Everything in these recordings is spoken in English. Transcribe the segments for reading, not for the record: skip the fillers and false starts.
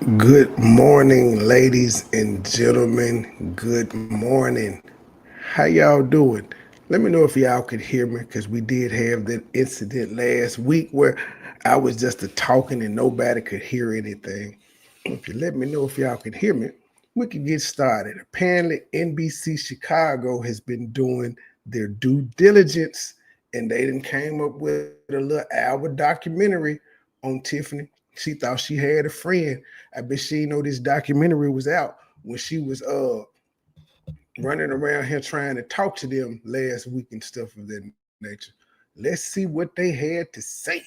Good morning, ladies and gentlemen. Good morning. How y'all doing? Let me know if y'all could hear me, because we did have that incident last week where I was just talking and nobody could hear anything. If you let me know if y'all can hear me, we can get started. Apparently, NBC Chicago has been doing their due diligence, and they done came up with a little hour documentary on Tiffany. She thought she had a friend. I bet she didn't know this documentary was out when she was running around here trying to talk to them last week and stuff of that nature. Let's see what they had to say.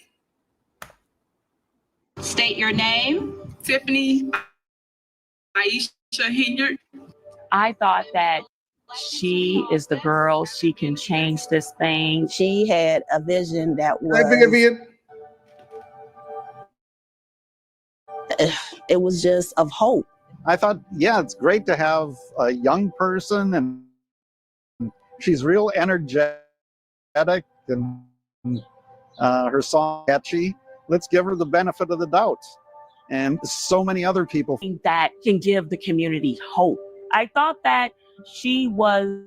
State your name. Tiffany Henyard. I thought that she is the girl. She can change this thing. She had a vision that was, it was just of hope. I thought, yeah, it's great to have a young person, and she's real energetic, and her song catchy. Let's give her the benefit of the doubt. And so many other people that can give the community hope. I thought that she was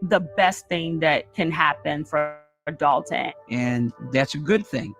the best thing that can happen for Dolton. And that's a good thing.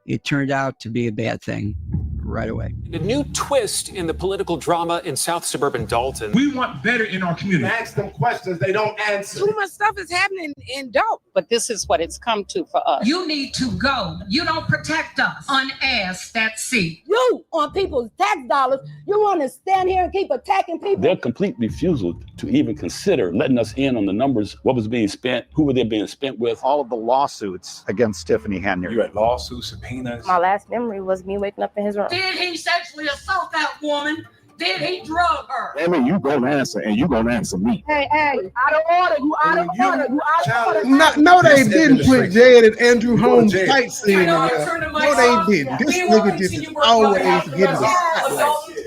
It turned out to be a bad thing right away. A new twist in the political drama in South suburban Dolton. We want better in our community. Ask them questions, they don't answer. Too much stuff is happening in Dolton. But this is what it's come to for us. You need to go. You don't protect us. Unasked, that's C. You, on people's tax dollars, you want to stand here and keep attacking people? Their complete refusal to even consider letting us in on the numbers, what was being spent, who were they being spent with. All of the lawsuits against Tiffany Henyard. You had lawsuits, subpoenas. My last memory was me waking up in his room. Did he sexually assault that woman? Did he drug her? I mean, you gonna answer, and you gonna answer me. Hey, out of order, you out of order, you out of order. No, they didn't put Jed and Andrew Holmes fight scene in there. No, they didn't. This nigga just is always getting the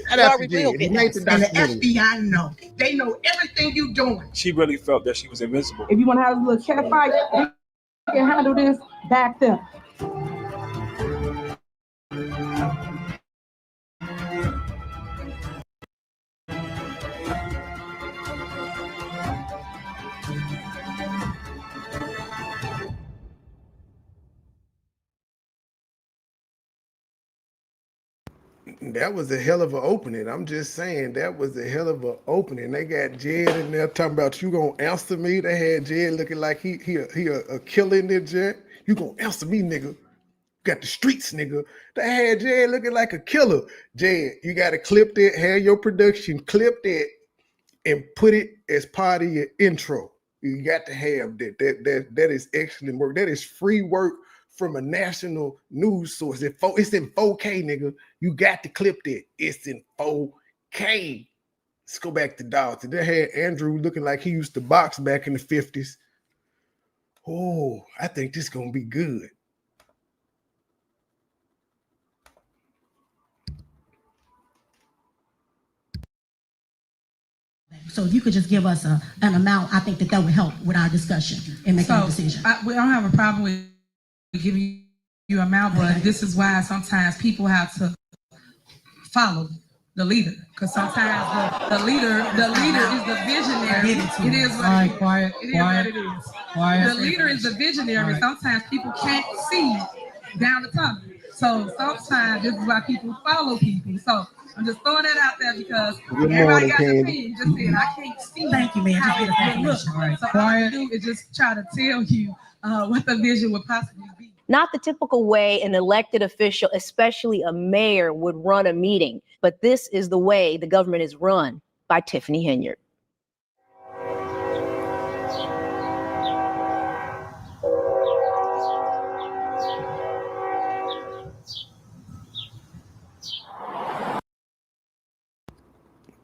spotlight. He made the documentary. The FBI know. They know everything you doing. She really felt that she was invincible. If you want to have a little cat fight, you can handle this back there. That was a hell of an opening. I'm just saying, that was a hell of an opening. They got Jed in there talking about, you gonna answer me? They had Jed looking like he a killer in there, Jed. You gonna answer me, nigga? Got the streets, nigga. They had Jed looking like a killer. Jed, you gotta clip that, have your production clip that, and put it as part of your intro. You got to have that. That is excellent work. That is free work from a national news source. It's in 4K, nigga. You got to clip that. It's in 4K. Let's go back to Dolton. They had Andrew looking like he used to box back in the 50s. Oh, I think this is gonna be good. So if you could just give us an amount, I think that would help with our discussion and making a decision. We don't have a problem with giving you amount, but this is why sometimes people have to follow the leader, because sometimes the leader is the visionary. It is what it is. The leader is the visionary. Sometimes people can't see down the tunnel. So sometimes this is why people follow people. So I'm just throwing that out there because everybody got an opinion. Just saying, I can't see. Thank you, man. How it looks. So all I do is just try to tell you what the vision would possibly be. Not the typical way an elected official, especially a mayor, would run a meeting, but this is the way the government is run by Tiffany Henyard.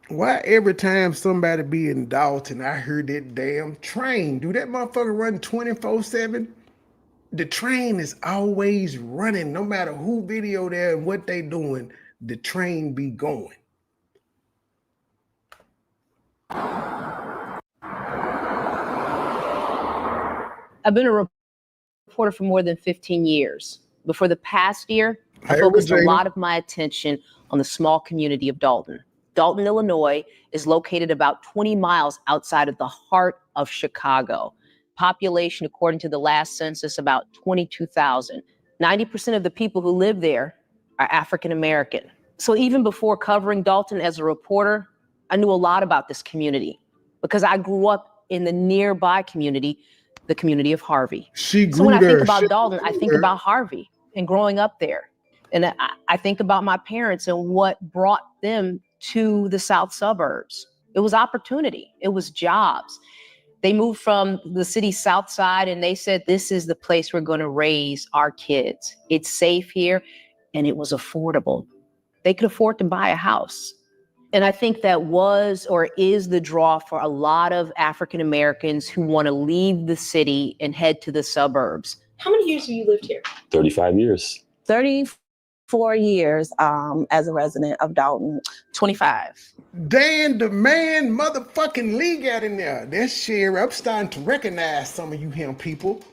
Why every time somebody be in Dolton, I heard that damn train? Do that motherfucker run 24/7? The train is always running, no matter who video there and what they doing, the train be going. I've been a reporter for more than 15 years. But for the past year, I focused a lot of my attention on the small community of Dolton. Dolton, Illinois is located about 20 miles outside of the heart of Chicago. Population, according to the last census, about 22,000. 90% of the people who live there are African American. So even before covering Dolton as a reporter, I knew a lot about this community because I grew up in the nearby community, the community of Harvey. So when I think about Dolton, I think about Harvey and growing up there. And I think about my parents and what brought them to the South suburbs. It was opportunity. It was jobs. They moved from the city's South Side and they said, this is the place we're going to raise our kids. It's safe here and it was affordable. They could afford to buy a house. And I think that was or is the draw for a lot of African Americans who want to leave the city and head to the suburbs. How many years have you lived here? 35 years. 34 years as a resident of Dolton. 25. Dan the man motherfucking Lee got in there. That shit, I'm starting to recognize some of you him people.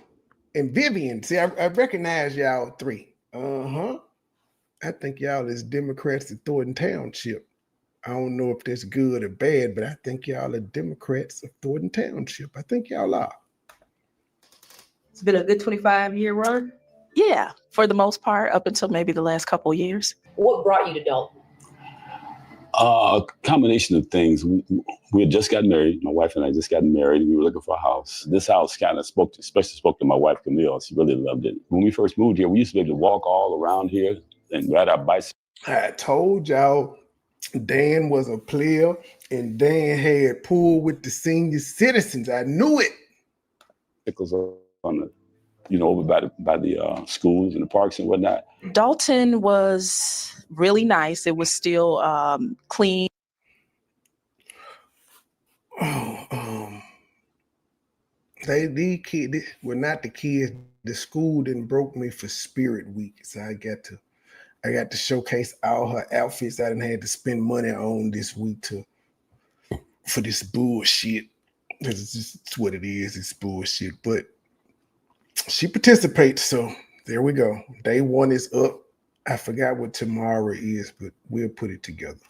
And Vivian, see, I recognize y'all three. I think y'all is Democrats at Thornton Township. I don't know if that's good or bad, but I think y'all are Democrats of Thornton Township. I think y'all are. It's been a good 25-year run? Yeah, for the most part, up until maybe the last couple of years. What brought you to Dolton? A combination of things. We had just got married. My wife and I just got married. We were looking for a house. This house kind of spoke to my wife, Camille. She really loved it. When we first moved here, we used to be able to walk all around here and ride our bicycle. I told y'all Dan was a player and Dan had pool with the senior citizens. I knew it. Vehicles on the, over by the schools and the parks and whatnot. Dolton was really nice. It was still clean. These kids were not the kids. The school didn't broke me for Spirit Week, so I got to showcase all her outfits I didn't have to spend money on this week for this bullshit. It's what it is. It's bullshit. But she participates, so there we go. Day one is up. I forgot what tomorrow is, but we'll put it together.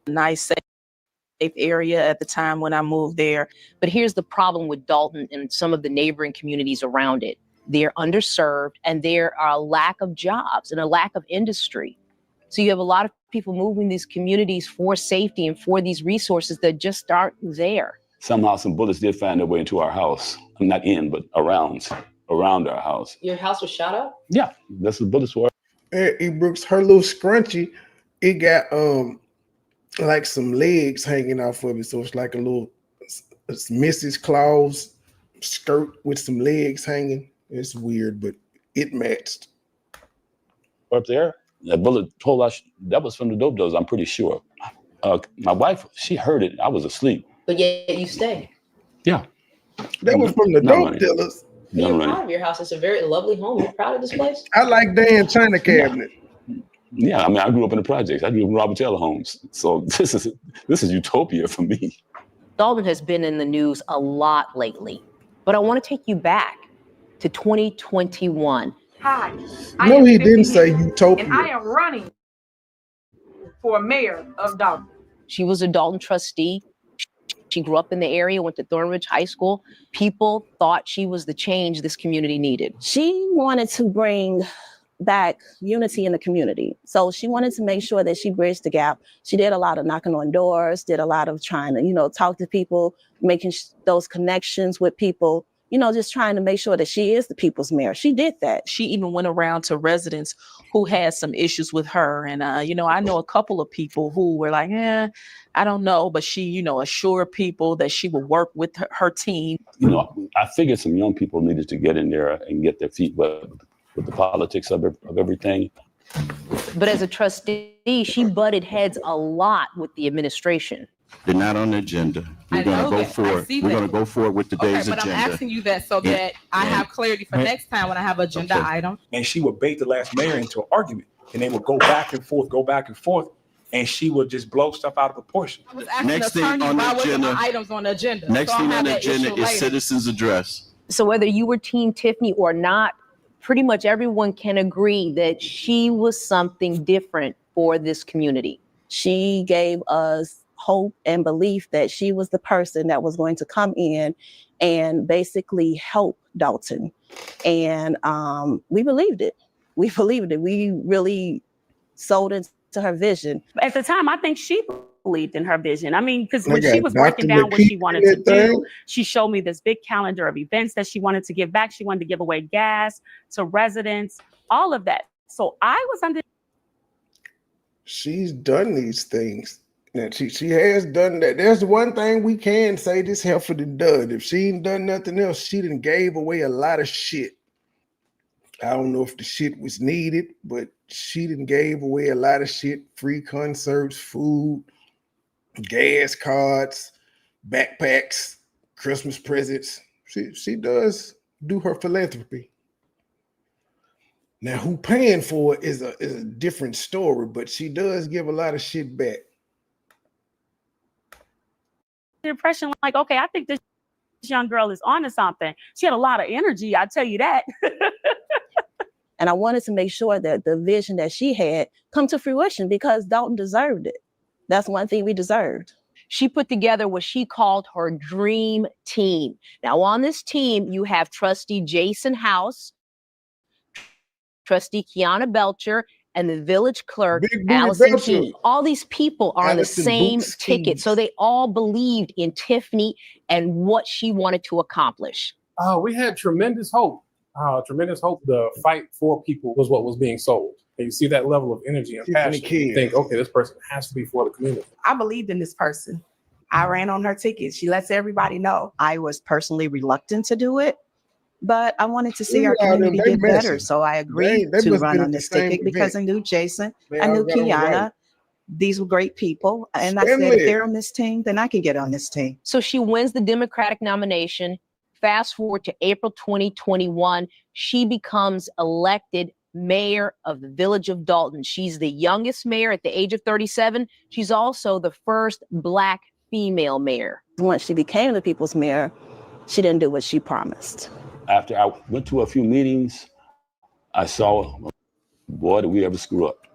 Nice, safe area at the time when I moved there. But here's the problem with Dolton and some of the neighboring communities around it. They're underserved and there are a lack of jobs and a lack of industry. So you have a lot of people moving these communities for safety and for these resources that just aren't there. Somehow some bullets did find their way into our house. Not in, but around our house. Your house was shot up? Yeah, that's what bullets were. Hey, Brooks, her little scrunchie, it got like some legs hanging off of it. So it's like it's Mrs. Claus skirt with some legs hanging. It's weird, but it matched. Up there, that bullet told us that was from the dope dealers, I'm pretty sure. My wife, she heard it. I was asleep. But yet you stayed. Yeah. That was from the dope dealers. You're proud of your house. It's a very lovely home. You're proud of this place? I like Dan China cabinet. Yeah, I mean, I grew up in the projects. I grew up in Robert Taylor homes. So this is utopia for me. Dolton has been in the news a lot lately, but I want to take you back to 2021. Hi. No, he didn't say utopia. And I am running for mayor of Dolton. She was a Dolton trustee. She grew up in the area, went to Thornridge High School. People thought she was the change this community needed. She wanted to bring back unity in the community. So she wanted to make sure that she bridged the gap. She did a lot of knocking on doors, did a lot of trying to, talk to people, making those connections with people, just trying to make sure that she is the people's mayor. She did that. She even went around to residents who had some issues with her. And, I know a couple of people who were like, I don't know. But she, assured people that she would work with her team. I figured some young people needed to get in there and get their feet wet with the politics of everything. But as a trustee, she butted heads a lot with the administration. They're not on the agenda. We're going to go for it. We're going to go forward with today's agenda. But I'm asking you that so that I have clarity for next time when I have agenda item. And she would bait the last mayor into an argument. And they would go back and forth. And she would just blow stuff out of proportion. I was asking the attorney why wasn't my items on the agenda. Next thing on the agenda is citizens' address. So whether you were Team Tiffany or not, pretty much everyone can agree that she was something different for this community. She gave us hope and belief that she was the person that was going to come in and basically help Dolton. And we believed it. We believed it. We really sold into her vision. At the time, I think she believed in her vision. I mean, because when got she was Dr. breaking down what she wanted to McKee in that do, thing. she showed me this big calendar of events that she wanted to give back. She wanted to give away gas to residents, all of that. So I was under. She's done these things. Now she has done that. There's one thing we can say this heifer done done. If she ain't done nothing else, she done gave away a lot of shit. I don't know if the shit was needed, but she done gave away a lot of shit. Free concerts, food, gas cards, backpacks, Christmas presents. She does do her philanthropy. Now, who paying for it is a different story, but she does give a lot of shit back. The impression like, okay, I think this young girl is onto something. She had a lot of energy, I tell you that. And I wanted to make sure that the vision that she had come to fruition because Dolton deserved it. That's one thing we deserved. She put together what she called her dream team. Now, on this team, you have Trustee Jason House, Trustee Kiana Belcher, and the village clerk, Allison Key. All these people are on the same ticket. So they all believed in Tiffany and what she wanted to accomplish. We had tremendous hope. Tremendous hope. The fight for people was what was being sold. And you see that level of energy and passion. You think, okay, this person has to be for the community. I believed in this person. I ran on her ticket. She lets everybody know. I was personally reluctant to do it, but I wanted to see our community get better. So I agreed to run on this ticket because I knew Jason, I knew Kiana. These were great people. And I said, if they're on this team, then I can get on this team. So she wins the Democratic nomination. Fast forward to April 2021, she becomes elected mayor of the village of Dolton. She's the youngest mayor at the age of 37. She's also the first Black female mayor. Once she became the people's mayor, she didn't do what she promised. After I went to a few meetings, I saw, boy, did we ever screw up.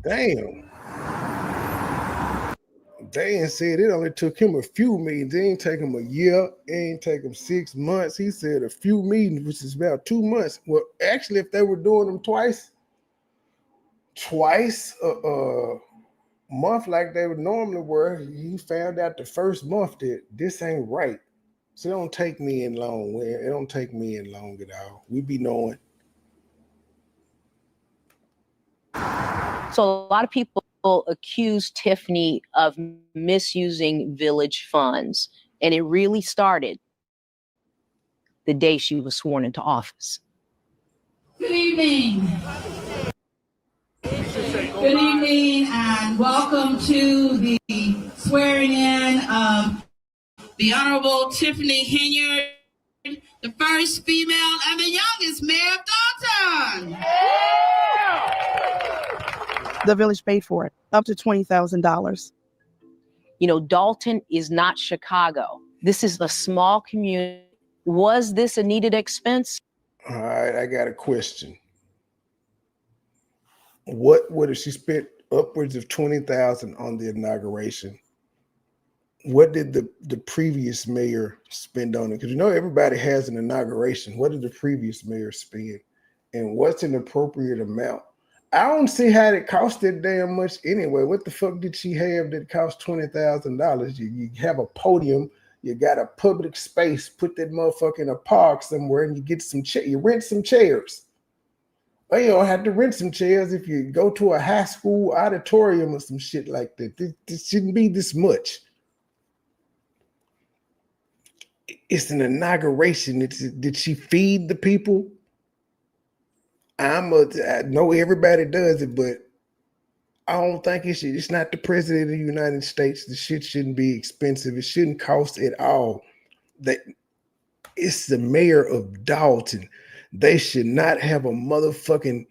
Damn. Dan said it only took him a few meetings. It ain't take him a year. It ain't take him 6 months. He said a few meetings, which is about 2 months. Well, actually, if they were doing them twice a month like they would normally were, he found out the first month that this ain't right. So it don't take me in long. It don't take me in long at all. We be knowing. So a lot of people accuse Tiffany of misusing village funds, and it really started the day she was sworn into office. Good evening. Good evening and welcome to the swearing in of the Honorable Tiffany Henyard, the first female and the youngest mayor of Dolton. The village paid for it, up to $20,000. You know, Dolton is not Chicago. This is a small community. Was this a needed expense? All right, I got a question. What if she spent upwards of $20,000 on the inauguration? What did the previous mayor spend on it? Because you know everybody has an inauguration. What did the previous mayor spend? And what's an appropriate amount? I don't see how it cost that damn much anyway. What the fuck did she have that cost $20,000? You have a podium, you got a public space, put that motherfucker in a park somewhere, and you get some you rent some chairs. Well, you don't have to rent some chairs if you go to a high school auditorium or some shit like that. This shouldn't be this much. It's an inauguration. Did she feed the people? I know everybody does it, but I don't think it should. It's not the president of the United States. The shit shouldn't be expensive. It shouldn't cost at all. It's the mayor of Dolton. They should not have a motherfucking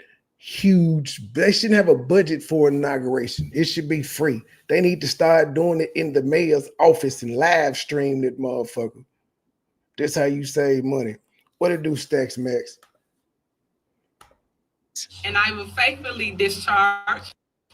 they shouldn't have a budget for an inauguration. It should be free. They need to start doing it in the mayor's office and live stream that motherfucker. That's how you save money. What it do, Stacks Max? that. And I will faithfully discharge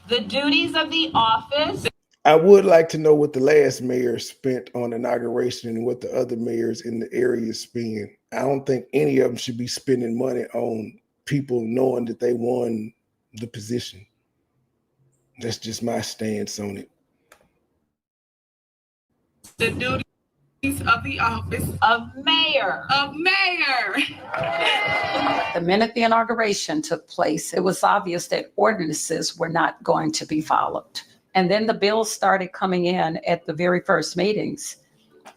the duties of the office. I would like to know what the last mayor spent on inauguration and what the other mayors in the area spend. I don't think any of them should be spending money on people knowing that they won the position. That's just my stance on it. The duties of the office of mayor. The minute the inauguration took place, it was obvious that ordinances were not going to be followed. And then the bills started coming in at the very first meetings.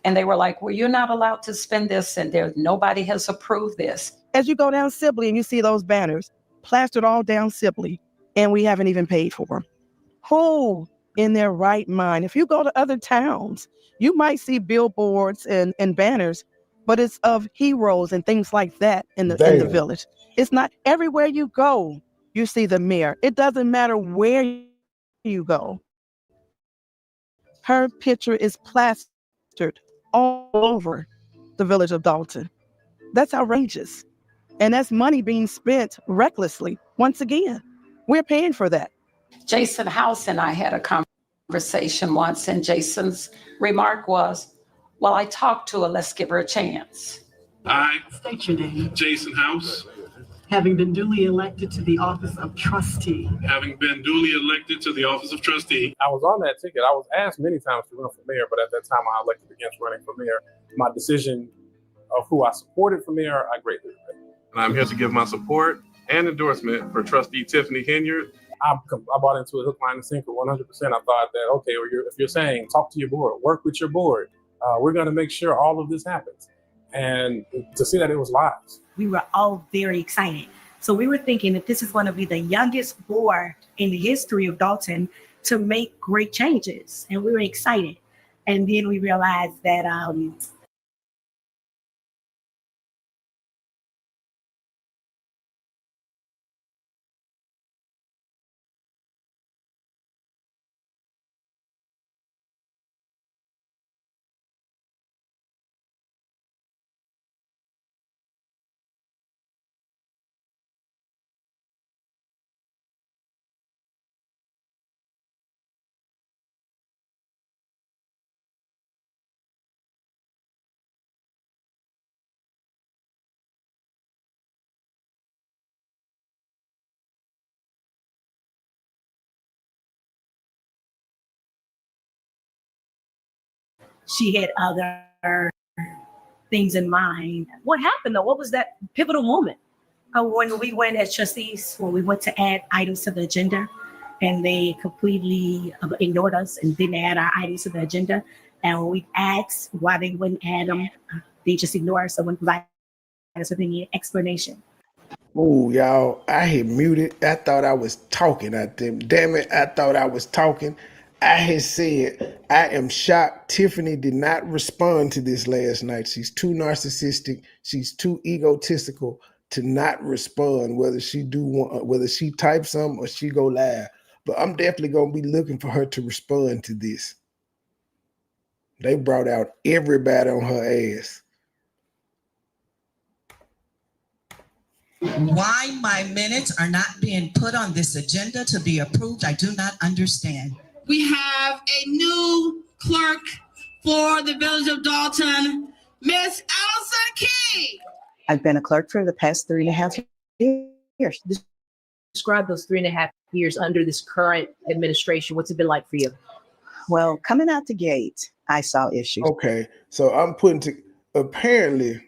And they were like, well, you're not allowed to spend this, and nobody has approved this. As you go down Sibley and you see those banners plastered all down Sibley, and we haven't even paid for them. Who in their right mind? If you go to other towns, you might see billboards and banners, but it's of heroes and things like that in the village. It's not everywhere you go, you see the mayor. It doesn't matter where you go. Her picture is plastered all over the village of Dolton. That's outrageous. And that's money being spent recklessly. Once again, we're paying for that. Jason House and I had a conversation once, and Jason's remark was, well, I talked to her, let's give her a chance. I, State your name. Jason House, Having been duly elected to the office of trustee. I was on that ticket. I was asked many times to run for mayor, but at that time I elected against running for mayor. My decision of who I supported for mayor, I greatly regret. And I'm here to give my support and endorsement for trustee Tiffany Henyard. I bought into it hook, line, and sinker 100%. I thought that, okay, if you're saying talk to your board, work with your board, we're going to make sure all of this happens. And to see that it was lives. We were all very excited. So we were thinking that this is going to be the youngest board in the history of Dolton to make great changes. And we were excited. And then we realized that she had other things in mind. What happened though? What was that pivotal moment? When we went as trustees, when we went to add items to the agenda, and they completely ignored us and didn't add our items to the agenda. And when we asked why they wouldn't add them, they just ignored us. So when provided us with any explanation. Oh, y'all, I had muted. I thought I was talking at them. Damn it, I thought I was talking. I had said, I am shocked Tiffany did not respond to this last night. She's too narcissistic. She's too egotistical to not respond, whether she types something or she go live. But I'm definitely going to be looking for her to respond to this. They brought out everybody on her ass. Why my minutes are not being put on this agenda to be approved, I do not understand. We have a new clerk for the village of Dolton, Miss Allison Key. I've been a clerk for the past 3.5 years. Describe those 3.5 years under this current administration. What's it been like for you? Well, coming out the gate, I saw issues. Okay, so I'm apparently,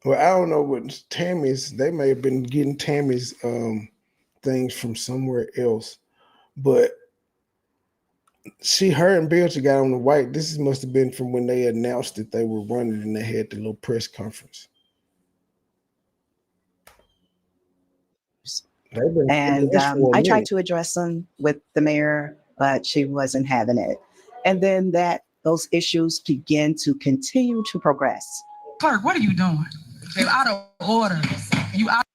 well, I don't know what Tammy's, they may have been getting Tammy's things from somewhere else, but her and Belcher got on the white. This must have been from when they announced that they were running and they had the little press conference. And I tried to address them with the mayor, but she wasn't having it. And then those issues began to continue to progress. Clerk, what are you doing? You out of order. You out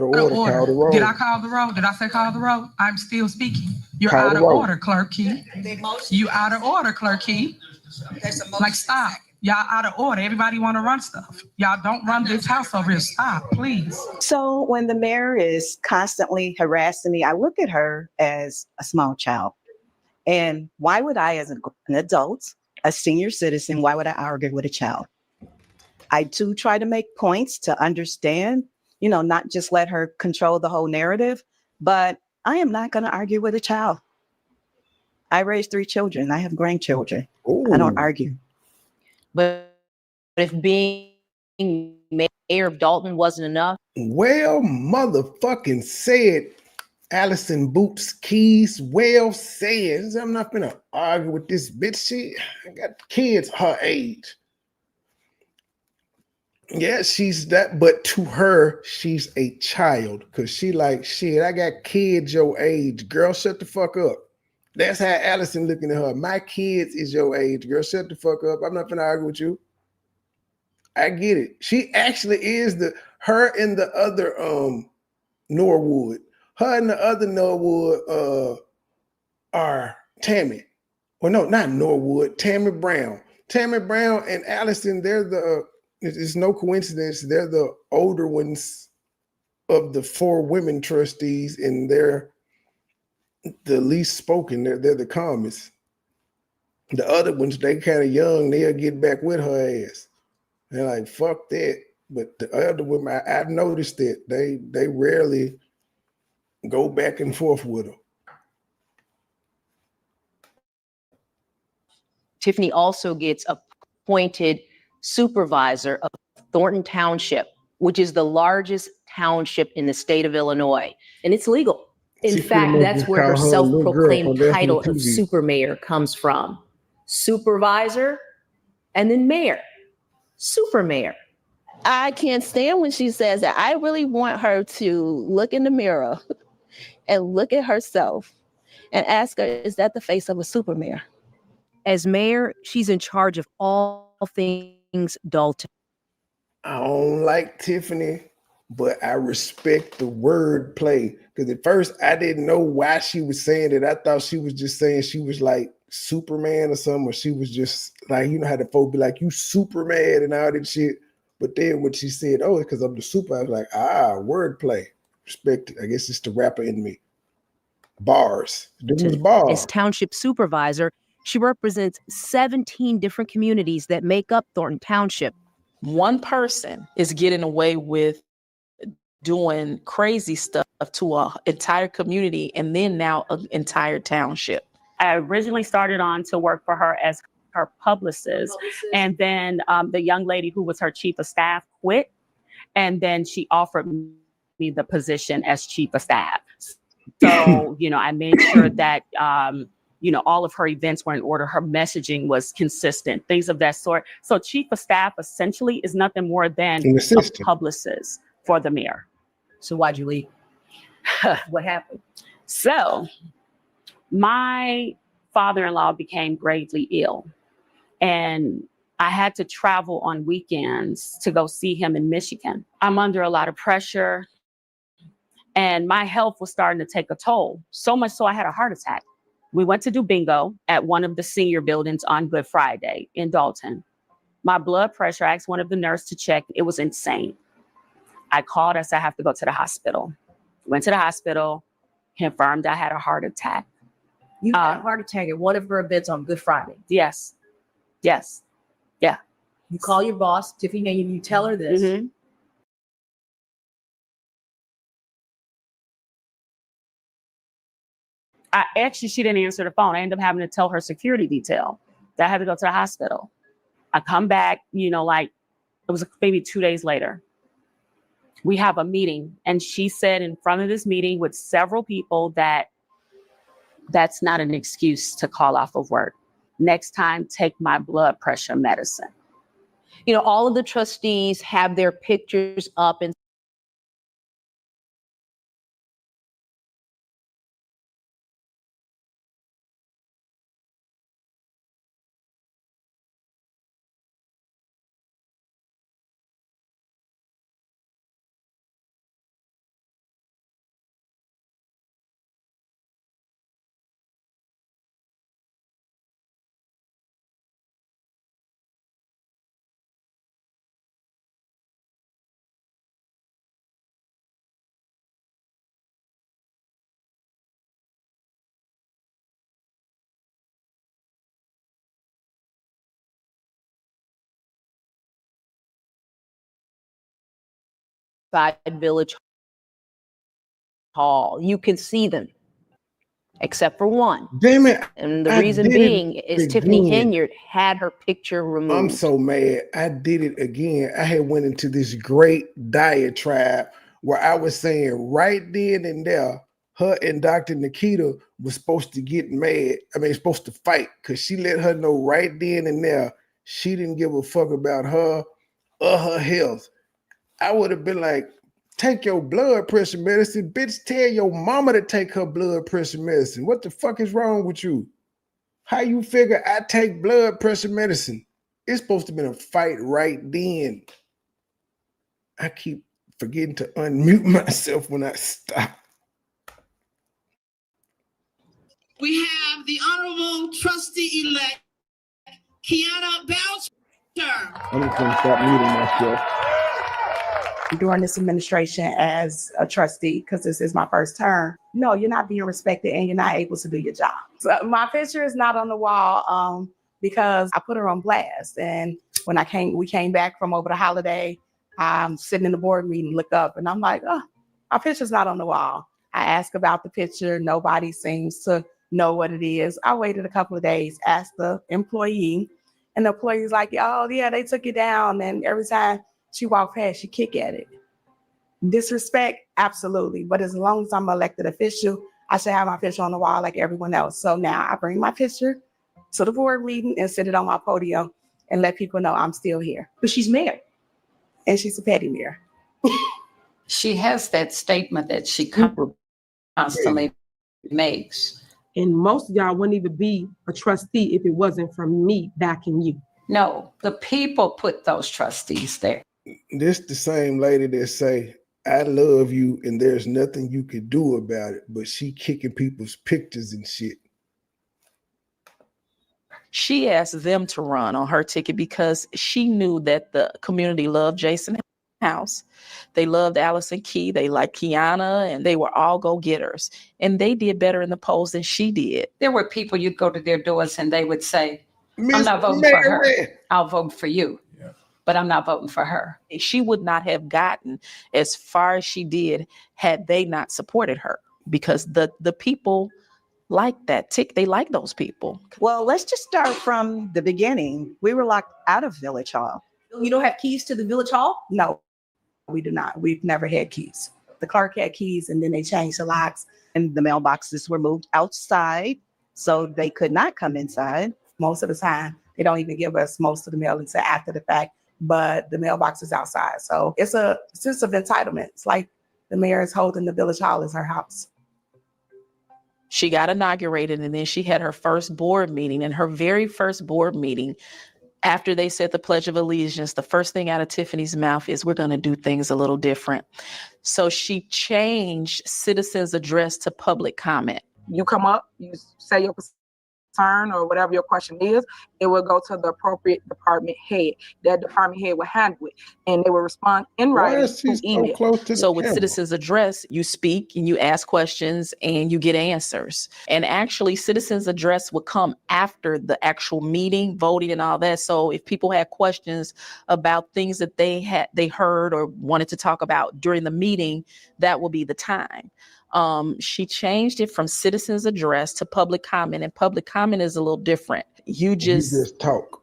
of order. Call the roll. Did I call the roll? Did I say call the roll? I'm still speaking. You're Call out the of roll. order, Clerk Key. You out of order, Clerk Key. Like, stop. Y'all out of order. Everybody want to run stuff. Y'all don't run this house over here. Stop, please. So when the mayor is constantly harassing me, I look at her as a small child. And why would I, as an adult, a senior citizen, why would I argue with a child? I too try to make points to understand, not just let her control the whole narrative, but I am not going to argue with a child. I raised 3 children. I have grandchildren. Ooh. I don't argue. But if being mayor of Dolton wasn't enough. Well, motherfucking said, Allison Boots Keys. Well said. I'm not gonna argue with this bitch. I got kids her age. Yeah, she's that, but to her, she's a child. Cause she like, shit, I got kids your age. Girl, shut the fuck up. That's how Allison looking at her. My kids is your age. Girl, shut the fuck up. I'm not gonna argue with you. I get it. She actually is her and the other Norwood. Her and the other Norwood are Tammy. Well, no, not Norwood, Tammy Brown. Tammy Brown and Allison, it's no coincidence, they're the older ones of the 4 women trustees, and they're the least spoken. They're the calmest. The other ones, they kind of young, they'll get back with her ass. They're like, fuck that. But the other women, I've noticed that they rarely go back and forth with her. Tiffany also gets appointed supervisor of Thornton Township, which is the largest township in the state of Illinois. And it's legal. In fact, that's where her self-proclaimed title of super mayor comes from. Supervisor and then mayor. Super mayor. I can't stand when she says that. I really want her to look in the mirror and look at herself and ask her, is that the face of a super mayor? As mayor, she's in charge of all things Dolton. I don't like Tiffany, but I respect the word play. Because at first I didn't know why she was saying it. I thought she was just saying she was like Superman or something, or she was just like, how the folk be like, you super mad and all that shit. But then when she said, oh, it's because I'm the super, I was like, word play. Respect it. I guess it's the rapper in me. Bars. As township supervisor, she represents 17 different communities that make up Thornton Township. One person is getting away with doing crazy stuff to an entire community and then now an entire township. I originally started on to work for her as her publicist. And then the young lady who was her chief of staff quit. And then she offered me the position as chief of staff. So, I made sure that, all of her events were in order. Her messaging was consistent, things of that sort. So chief of staff essentially is nothing more than a publicist for the mayor. So why'd you leave? What happened? So my father-in-law became gravely ill, and I had to travel on weekends to go see him in Michigan. I'm under a lot of pressure, and my health was starting to take a toll, so much so I had a heart attack. We went to do bingo at one of the senior buildings on Good Friday in Dolton. My blood pressure, I asked one of the nurses to check. It was insane. I called, I said, I have to go to the hospital. Went to the hospital, confirmed I had a heart attack. You had a heart attack at one of her events on Good Friday. Yes. Yes. Yeah. You call your boss, Tiffany Henyard, you tell her this. Mm-hmm. She didn't answer the phone. I ended up having to tell her security detail that I had to go to the hospital. I come back, it was maybe 2 days later. We have a meeting, and she said in front of this meeting with several people that that's not an excuse to call off of work. Next time, take my blood pressure medicine. All of the trustees have their pictures up and outside Village Hall. You can see them, except for one. Damn it. And the I reason did it being is Tiffany again. Henyard had her picture removed. I'm so mad. I did it again. I had went into this great diatribe where I was saying right then and there, her and Dr. Nikita was supposed to get mad. Supposed to fight, because she let her know right then and there she didn't give a fuck about her or her health. I would have been like, take your blood pressure medicine. Bitch, tell your mama to take her blood pressure medicine. What the fuck is wrong with you? How you figure I take blood pressure medicine? It's supposed to be a fight right then. I keep forgetting to unmute myself when I stop. We have the Honorable Trustee-elect Kiana Boucher. I'm just gonna stop muting myself. During this administration as a trustee, because this is my first term, no, you're not being respected and you're not able to do your job. So my picture is not on the wall because I put her on blast. And when we came back from over the holiday, I'm sitting in the board meeting, look up, and I'm like, oh, my picture's not on the wall. I asked about the picture. Nobody seems to know what it is. I waited a couple of days, asked the employee, and the employee's like, oh, yeah, they took it down. And every time she walked past, she kick at it. Disrespect, absolutely. But as long as I'm an elected official, I should have my picture on the wall like everyone else. So now I bring my picture to the board meeting and sit it on my podium and let people know I'm still here. But she's mayor, and she's a petty mayor. She has that statement that she constantly makes. And most of y'all wouldn't even be a trustee if it wasn't for me backing you. No, the people put those trustees there. This the same lady that say, I love you and there's nothing you can do about it, but she kicking people's pictures and shit. She asked them to run on her ticket because she knew that the community loved Jason House. They loved Allison Key. They liked Kiana, and they were all go-getters. And they did better in the polls than she did. There were people, you'd go to their doors and they would say, I'm not voting for her. I'll vote for you. But I'm not voting for her. She would not have gotten as far as she did had they not supported her, because the people like that tick. They like those people. Well, let's just start from the beginning. We were locked out of Village Hall. You don't have keys to the Village Hall? No, we do not. We've never had keys. The clerk had keys and then they changed the locks. And the mailboxes were moved outside so they could not come inside. Most of the time, they don't even give us most of the mail until after the fact, but the mailbox is outside. So it's a sense of entitlement. It's like the mayor is holding the Village Hall as her house. She got inaugurated, and then she had her first board meeting. And her very first board meeting, after they said the Pledge of Allegiance, the first thing out of Tiffany's mouth is, we're going to do things a little different. So she changed citizens' address to public comment. You come up, you say your concern or whatever your question is, it will go to the appropriate department head. That department head will handle it, and they will respond in writing to email. So with citizens address, you speak and you ask questions and you get answers. And actually, citizens address would come after the actual meeting, voting and all that. So if people had questions about things that they heard or wanted to talk about during the meeting, that will be the time. She changed it from citizens address to public comment, and public comment is a little different. You just talk,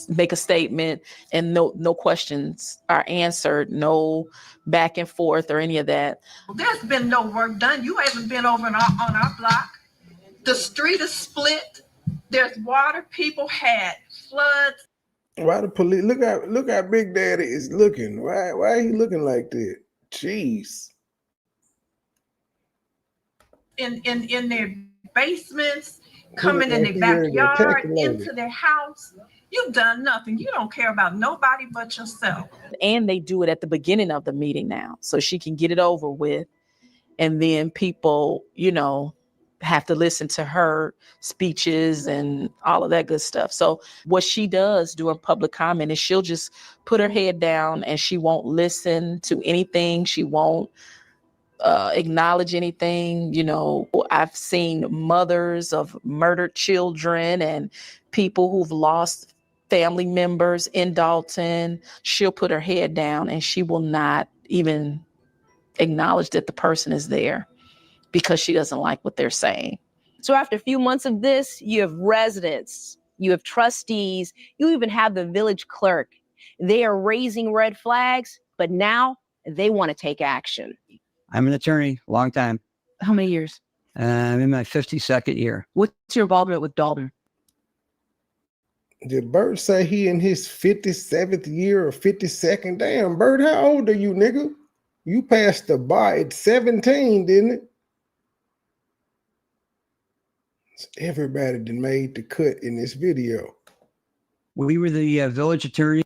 make a statement, and no questions are answered, no back and forth or any of that. There's been no work done. You haven't been over on our block. The street is split. There's water. People had floods. Why the police? Look how Big Daddy is looking. Why he looking like that? Jeez. In their basements, coming in their backyard, into their house. You've done nothing. You don't care about nobody but yourself. And they do it at the beginning of the meeting now, so she can get it over with. And then people, have to listen to her speeches and all of that good stuff. So what she does during public comment is she'll just put her head down and she won't listen to anything. She won't acknowledge anything. I've seen mothers of murdered children and people who've lost family members in Dolton. She'll put her head down and she will not even acknowledge that the person is there because she doesn't like what they're saying. So after a few months of this, you have residents, you have trustees, you even have the village clerk. They are raising red flags, but now they want to take action. I'm an attorney, long time. How many years? I'm in my 52nd year. What's your involvement with Dolton? Did Bert say he in his 57th year or 52nd? Damn, Bert, how old are you, nigga? You passed the bar at 17, didn't it? Everybody that made the cut in this video. We were the village attorneys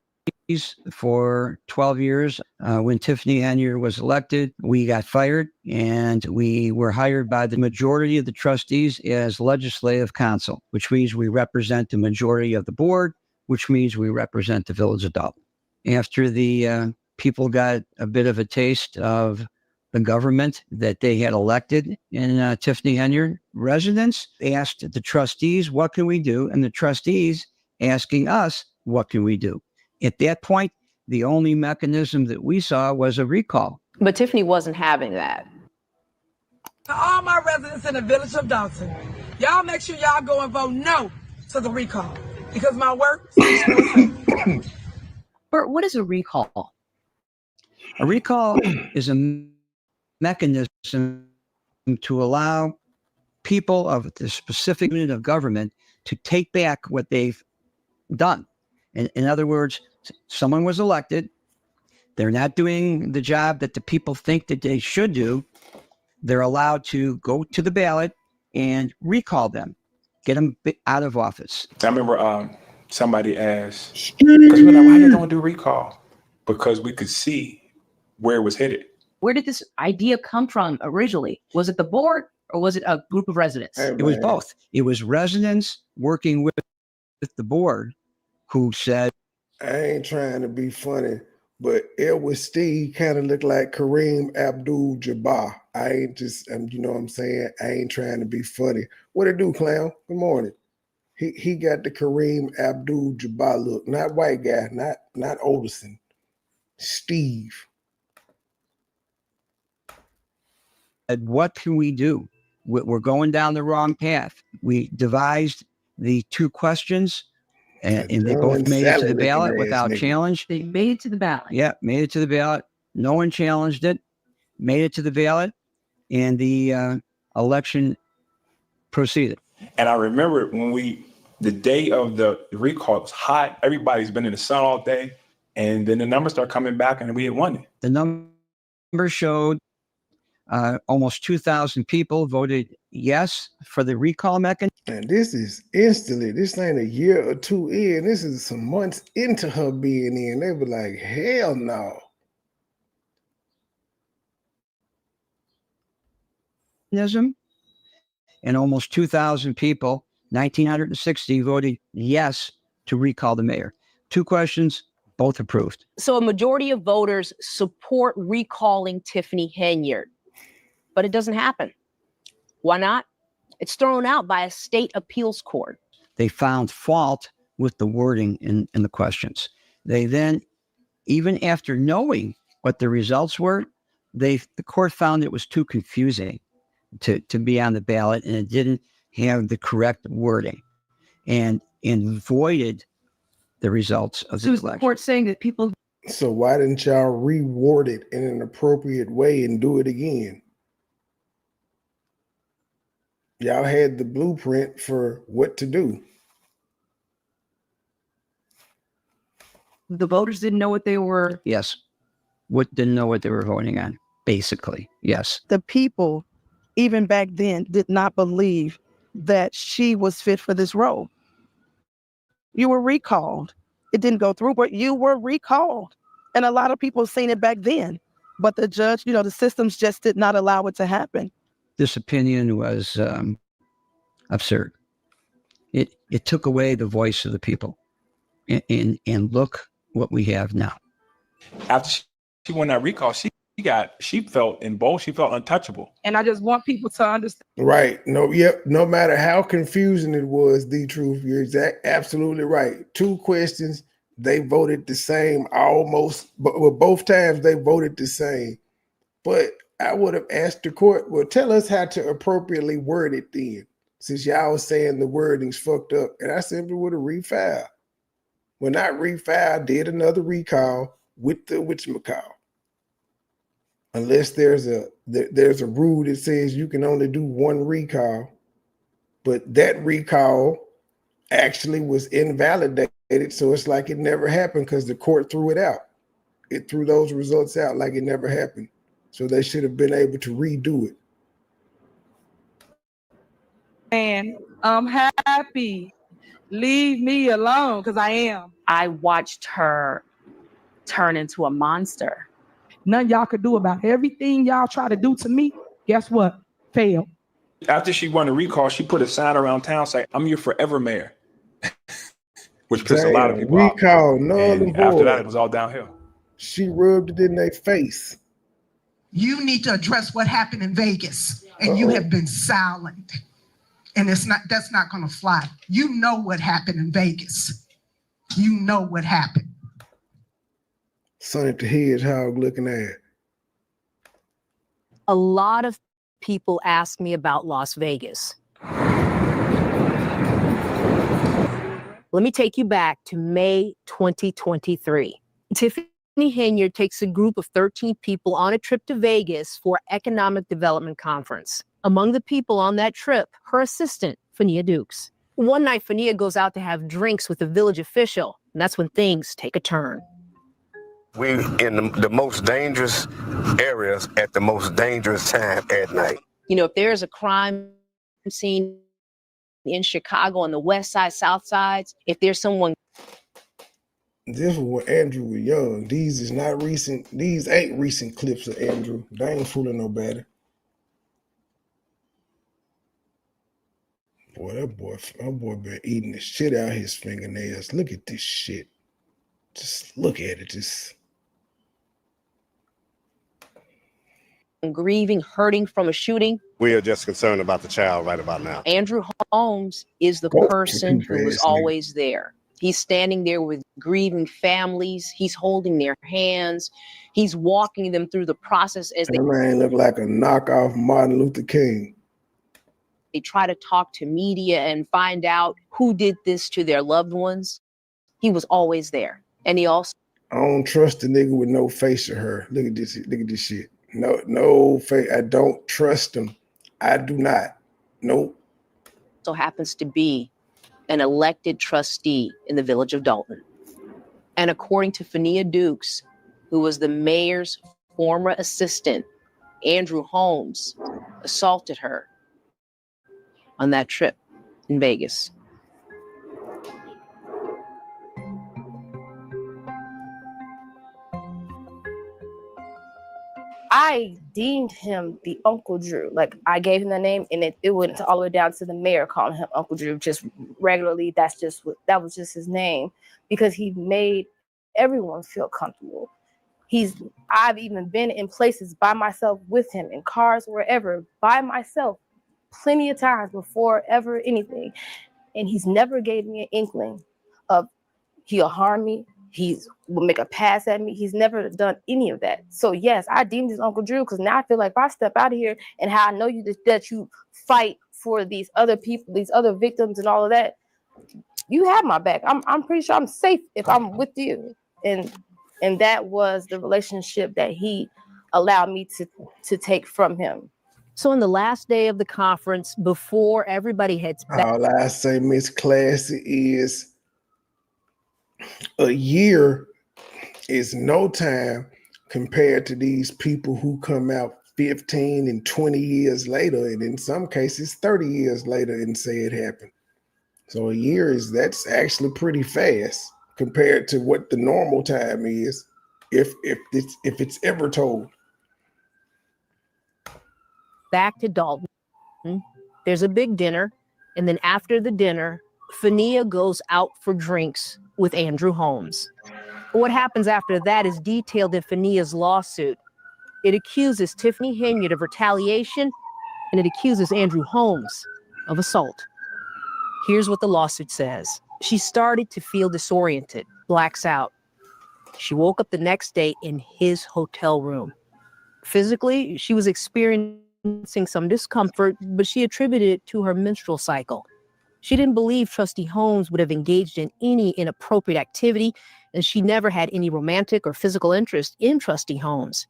for 12 years. When Tiffany Henyard was elected, we got fired and we were hired by the majority of the trustees as legislative counsel, which means we represent the majority of the board, which means we represent the village of Dolton. After the people got a bit of a taste of the government that they had elected in Tiffany Henyard, residents asked the trustees, what can we do? And the trustees asking us, what can we do? At that point, the only mechanism that we saw was a recall. But Tiffany wasn't having that. To all my residents in the village of Dolton, y'all make sure y'all go and vote no to the recall because my work speaks for itself. Bert, what is a recall? A recall is a mechanism to allow people of the specific unit of government to take back what they've done. In other words, someone was elected. They're not doing the job that the people think that they should do. They're allowed to go to the ballot and recall them, get them out of office. I remember somebody asked, because we're like, why you don't do recall? Because we could see where it was headed. Where did this idea come from originally? Was it the board or was it a group of residents? It was both. It was residents working with the board who said, I ain't trying to be funny, but Edward Steve kind of looked like Kareem Abdul-Jabbar. I ain't just, you know what I'm saying? I ain't trying to be funny. What it do, clown? Good morning. He got the Kareem Abdul-Jabbar look. Not white guy, not Olderson. Steve. What can we do? We're going down the wrong path. We devised the two questions and they both made it to the ballot without challenge. They made it to the ballot. Yeah, made it to the ballot. No one challenged it. Made it to the ballot, and the election proceeded. And I remember when the day of the recall, it was hot. Everybody's been in the sun all day. And then the numbers start coming back and we had won it. The numbers showed almost 2,000 people voted yes for the recall mechanism. And this is instantly, this ain't a year or two in, this is some months into her being in. They were like, hell no. And almost 2,000 people, 1,960 voted yes to recall the mayor. Two questions, both approved. So a majority of voters support recalling Tiffany Henyard, but it doesn't happen. Why not? It's thrown out by a state appeals court. They found fault with the wording in the questions. They then, even after knowing what the results were, the court found it was too confusing to be on the ballot, and it didn't have the correct wording, and voided the results of the election. The court saying that people. So why didn't y'all reword it in an appropriate way and do it again? Y'all had the blueprint for what to do. The voters didn't know what they were. Yes. Didn't know what they were voting on, basically. Yes. The people, even back then, did not believe that she was fit for this role. You were recalled. It didn't go through, but you were recalled. And a lot of people seen it back then. But the judge, the systems just did not allow it to happen. This opinion was absurd. It took away the voice of the people. And look what we have now. After she won that recall, she felt emboldened. She felt untouchable. And I just want people to understand. Right. No matter how confusing it was, the truth, you're absolutely right. Two questions, they voted the same almost, but both times they voted the same. But I would have asked the court, well, tell us how to appropriately word it then, since y'all was saying the wording's fucked up. And I simply would have refiled. Well, not refiled, did another recall with the whatchamacall. Unless there's a rule that says you can only do one recall, but that recall actually was invalidated, so it's like it never happened because the court threw it out. It threw those results out like it never happened. So they should have been able to redo it. And I'm happy. Leave me alone, because I am. I watched her turn into a monster. Nothing y'all could do about it. Everything y'all try to do to me, guess what? Failed. After she won the recall, she put a sign around town saying, "I'm your forever mayor," which pissed a lot of people off. Recall, null and void. After that, it was all downhill. She rubbed it in their face. You need to address what happened in Vegas, and you have been silent. And that's not going to fly. You know what happened in Vegas. You know what happened. Sonic the Hedgehog looking at. A lot of people ask me about Las Vegas. Let me take you back to May 2023. Tiffany Henyard takes a group of 13 people on a trip to Vegas for Economic Development Conference. Among the people on that trip, her assistant, Fania Dukes. One night, Fania goes out to have drinks with a village official, and that's when things take a turn. We in the most dangerous areas at the most dangerous time at night. You know, if there's a crime scene in Chicago on the west side, south sides, if there's someone. This was when Andrew was young. These is not recent. These ain't recent clips of Andrew. They ain't fooling nobody. Boy, that boy been eating the shit out of his fingernails. Look at this shit. Just look at it. Just grieving, hurting from a shooting. We are just concerned about the child right about now. Andrew Holmes is the person who was always there. He's standing there with grieving families. He's holding their hands. He's walking them through the process as that man look like a knockoff Martin Luther King. They try to talk to media and find out who did this to their loved ones. He was always there. And he also. I don't trust the nigga with no facial hair. Look at this. Look at this shit. No face. I don't trust him. I do not. Nope. So happens to be an elected trustee in the village of Dolton. And according to Fania Dukes, who was the mayor's former assistant, Andrew Holmes assaulted her on that trip in Vegas. I deemed him the Uncle Drew. Like, I gave him the name, and it went all the way down to the mayor calling him Uncle Drew just regularly. That was just his name, because he made everyone feel comfortable. I've even been in places by myself with him, in cars, wherever, by myself, plenty of times before ever anything. And he's never gave me an inkling of he'll harm me. He will make a pass at me. He's never done any of that. So yes, I deemed his Uncle Drew, because now I feel like if I step out of here and how I know you that you fight for these other people, these other victims and all of that, you have my back. I'm pretty sure I'm safe if I'm with you. And that was the relationship that he allowed me to take from him. So on the last day of the conference, before everybody heads back. All I say, Miss Classy, is a year is no time compared to these people who come out 15 and 20 years later, and in some cases 30 years later, and say it happened. So a year that's actually pretty fast compared to what the normal time is, if it's ever told. Back to Dolton. There's a big dinner, and then after the dinner, Fania goes out for drinks with Andrew Holmes. What happens after that is detailed in Fania's lawsuit. It accuses Tiffany Henyard of retaliation, and it accuses Andrew Holmes of assault. Here's what the lawsuit says. She started to feel disoriented, blacks out. She woke up the next day in his hotel room. Physically, she was experiencing some discomfort, but she attributed it to her menstrual cycle. She didn't believe Trustee Holmes would have engaged in any inappropriate activity, and she never had any romantic or physical interest in Trustee Holmes.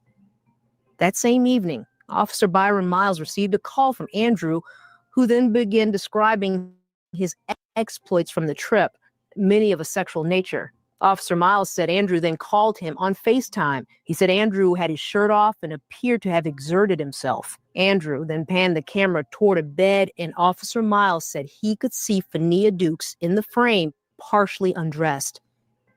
That same evening, Officer Byron Miles received a call from Andrew, who then began describing his exploits from the trip, many of a sexual nature. Officer Miles said Andrew then called him on FaceTime. He said Andrew had his shirt off and appeared to have exerted himself. Andrew then panned the camera toward a bed, and Officer Miles said he could see Fania Dukes in the frame, partially undressed.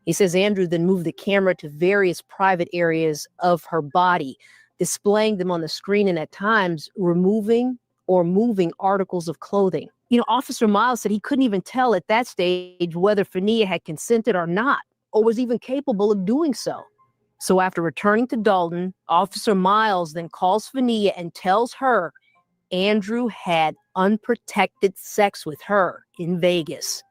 He says Andrew then moved the camera to various private areas of her body, displaying them on the screen and at times removing or moving articles of clothing. Officer Miles said he couldn't even tell at that stage whether Fania had consented or not, or was even capable of doing so. So after returning to Dolton, Officer Miles then calls Fania and tells her Andrew had unprotected sex with her in Vegas.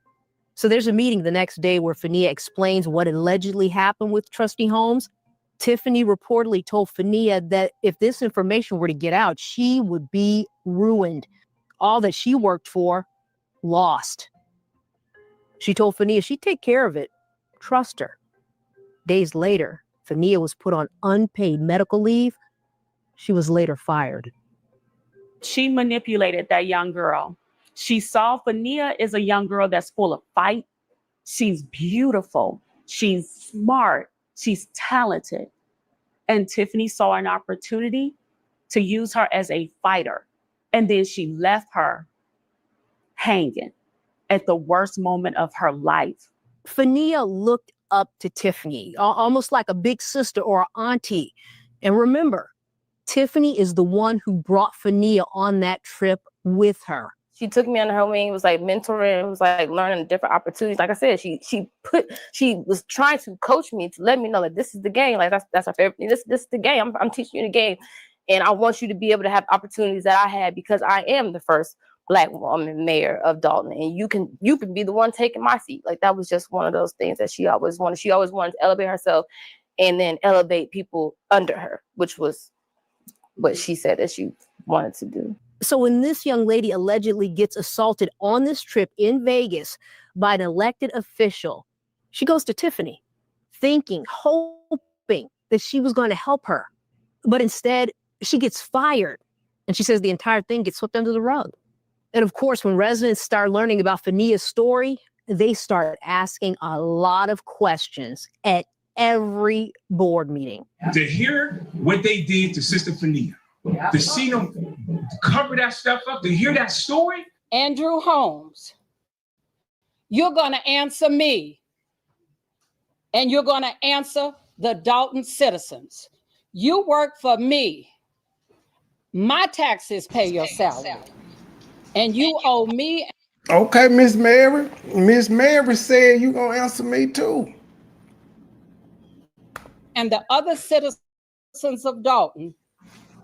So there's a meeting the next day where Fania explains what allegedly happened with Trustee Holmes. Tiffany reportedly told Fania that if this information were to get out, she would be ruined. All that she worked for, lost. She told Fania she'd take care of it. Trust her. Days later, Fania was put on unpaid medical leave. She was later fired. She manipulated that young girl. She saw Fania is a young girl that's full of fight. She's beautiful. She's smart. She's talented. And Tiffany saw an opportunity to use her as a fighter. And then she left her hanging at the worst moment of her life. Fania looked up to Tiffany, almost like a big sister or an auntie. And remember, Tiffany is the one who brought Fania on that trip with her. She took me under her wing. It was like mentoring. It was like learning different opportunities. Like I said, she was trying to coach me to let me know that this is the game. Like that's her favorite thing. This is the game. I'm teaching you the game, and I want you to be able to have opportunities that I had because I am the first Black woman mayor of Dolton, and you can be the one taking my seat. Like that was just one of those things that she always wanted. She always wanted to elevate herself, and then elevate people under her, which was what she said that she wanted to do. So when this young lady allegedly gets assaulted on this trip in Vegas by an elected official, she goes to Tiffany, thinking, hoping that she was going to help her. But instead, she gets fired. And she says the entire thing gets swept under the rug. And of course, when residents start learning about Fania's story, they start asking a lot of questions at every board meeting. To hear what they did to Sister Fania, to see them cover that stuff up, to hear that story. Andrew Holmes, you're going to answer me, and you're going to answer the Dolton citizens. You work for me. My taxes pay your salary, and you owe me. Okay, Miss Mary. Miss Mary said you gonna answer me too. And the other citizens of Dolton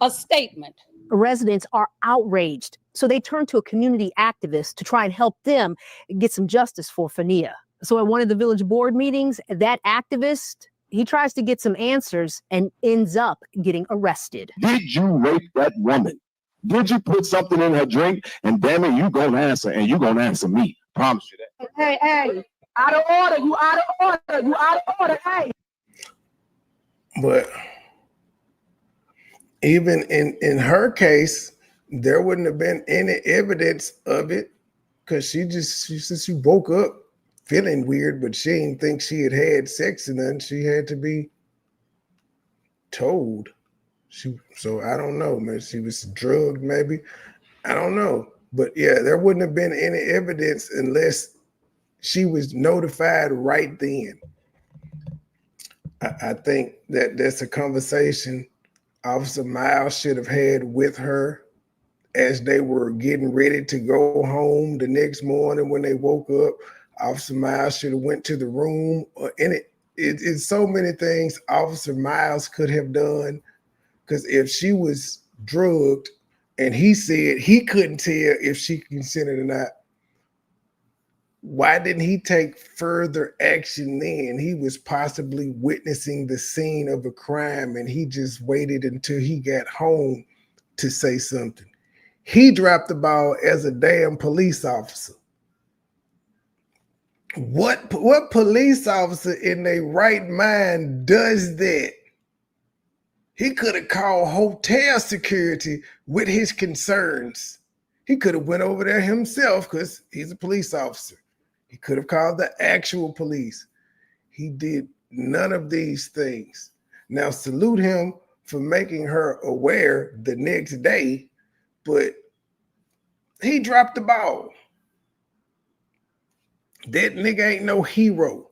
a statement. Residents are outraged, so they turn to a community activist to try and help them get some justice for Fania. So at one of the village board meetings, that activist, he tries to get some answers and ends up getting arrested. Did you rape that woman? Did you put something in her drink? And damn it, you gonna answer, and you gonna answer me. Promise you that. Hey, out of order, you out of order, you out of order, hey. But even in her case, there wouldn't have been any evidence of it because she said she woke up feeling weird, but she didn't think she had had sex and then she had to be told. So I don't know, man. She was drugged, maybe. I don't know. But yeah, there wouldn't have been any evidence unless she was notified right then. I think that's a conversation Officer Miles should have had with her as they were getting ready to go home the next morning when they woke up. Officer Miles should have went to the room. It's so many things Officer Miles could have done, because if she was drugged and he said he couldn't tell if she consented or not, Why didn't he take further action then? He was possibly witnessing the scene of a crime and he just waited until he got home to say something. He dropped the ball as a damn police officer. What police officer in their right mind does that? He could have called hotel security with his concerns. He could have went over there himself because he's a police officer. He could have called the actual police. He did none of these things. Now, salute him for making her aware the next day, but he dropped the ball. That nigga ain't no hero.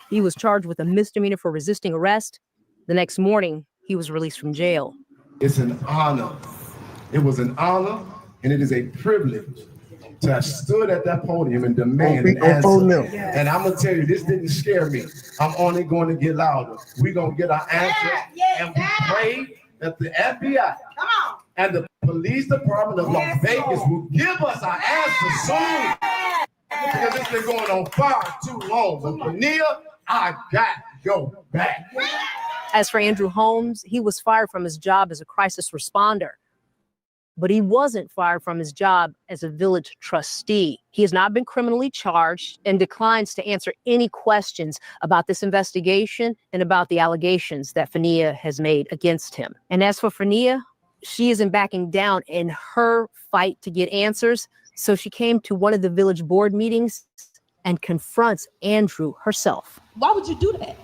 He was charged with a misdemeanor for resisting arrest. The next morning, he was released from jail. It's an honor. It was an honor, and it is a privilege to have stood at that podium and demand an answer. And I'm gonna tell you, this didn't scare me. I'm only going to get louder. We're gonna get our answer, and we pray that the FBI and the police department of Las Vegas will give us our answer soon. Because it's been going on far too long. But Fania, I got your back. As for Andrew Holmes, he was fired from his job as a crisis responder. But he wasn't fired from his job as a village trustee. He has not been criminally charged and declines to answer any questions about this investigation and about the allegations that Fania has made against him. And as for Fania, she isn't backing down in her fight to get answers. So she came to one of the village board meetings and confronts Andrew herself. Why would you do that?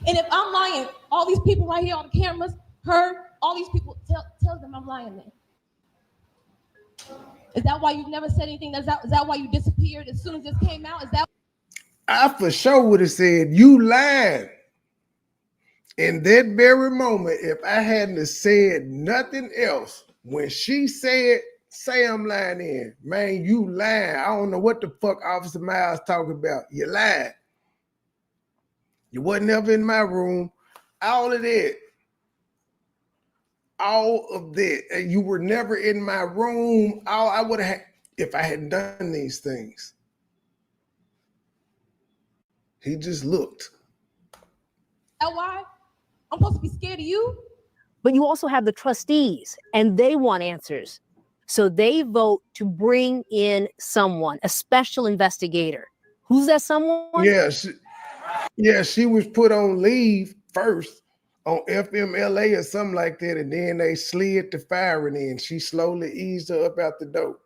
And if I'm lying, all these people right here, all the cameras, her, all these people, tell them I'm lying then. Is that why you've never said anything? Is that why you disappeared as soon as this came out? Is that? I for sure would have said, you lied. In that very moment, if I hadn't said nothing else, when she said, say I'm lying in, man, you lying. I don't know what the fuck Officer Miles talking about. You lied. You wasn't never in my room. All of that. All of that. And you were never in my room. All I would have had if I hadn't done these things. He just looked. That why? I'm supposed to be scared of you? But you also have the trustees, and they want answers. So they vote to bring in someone, a special investigator. Who's that someone? Yeah, she was put on leave first on FMLA or something like that, and then they slid the firing in. She slowly eased her up out the door.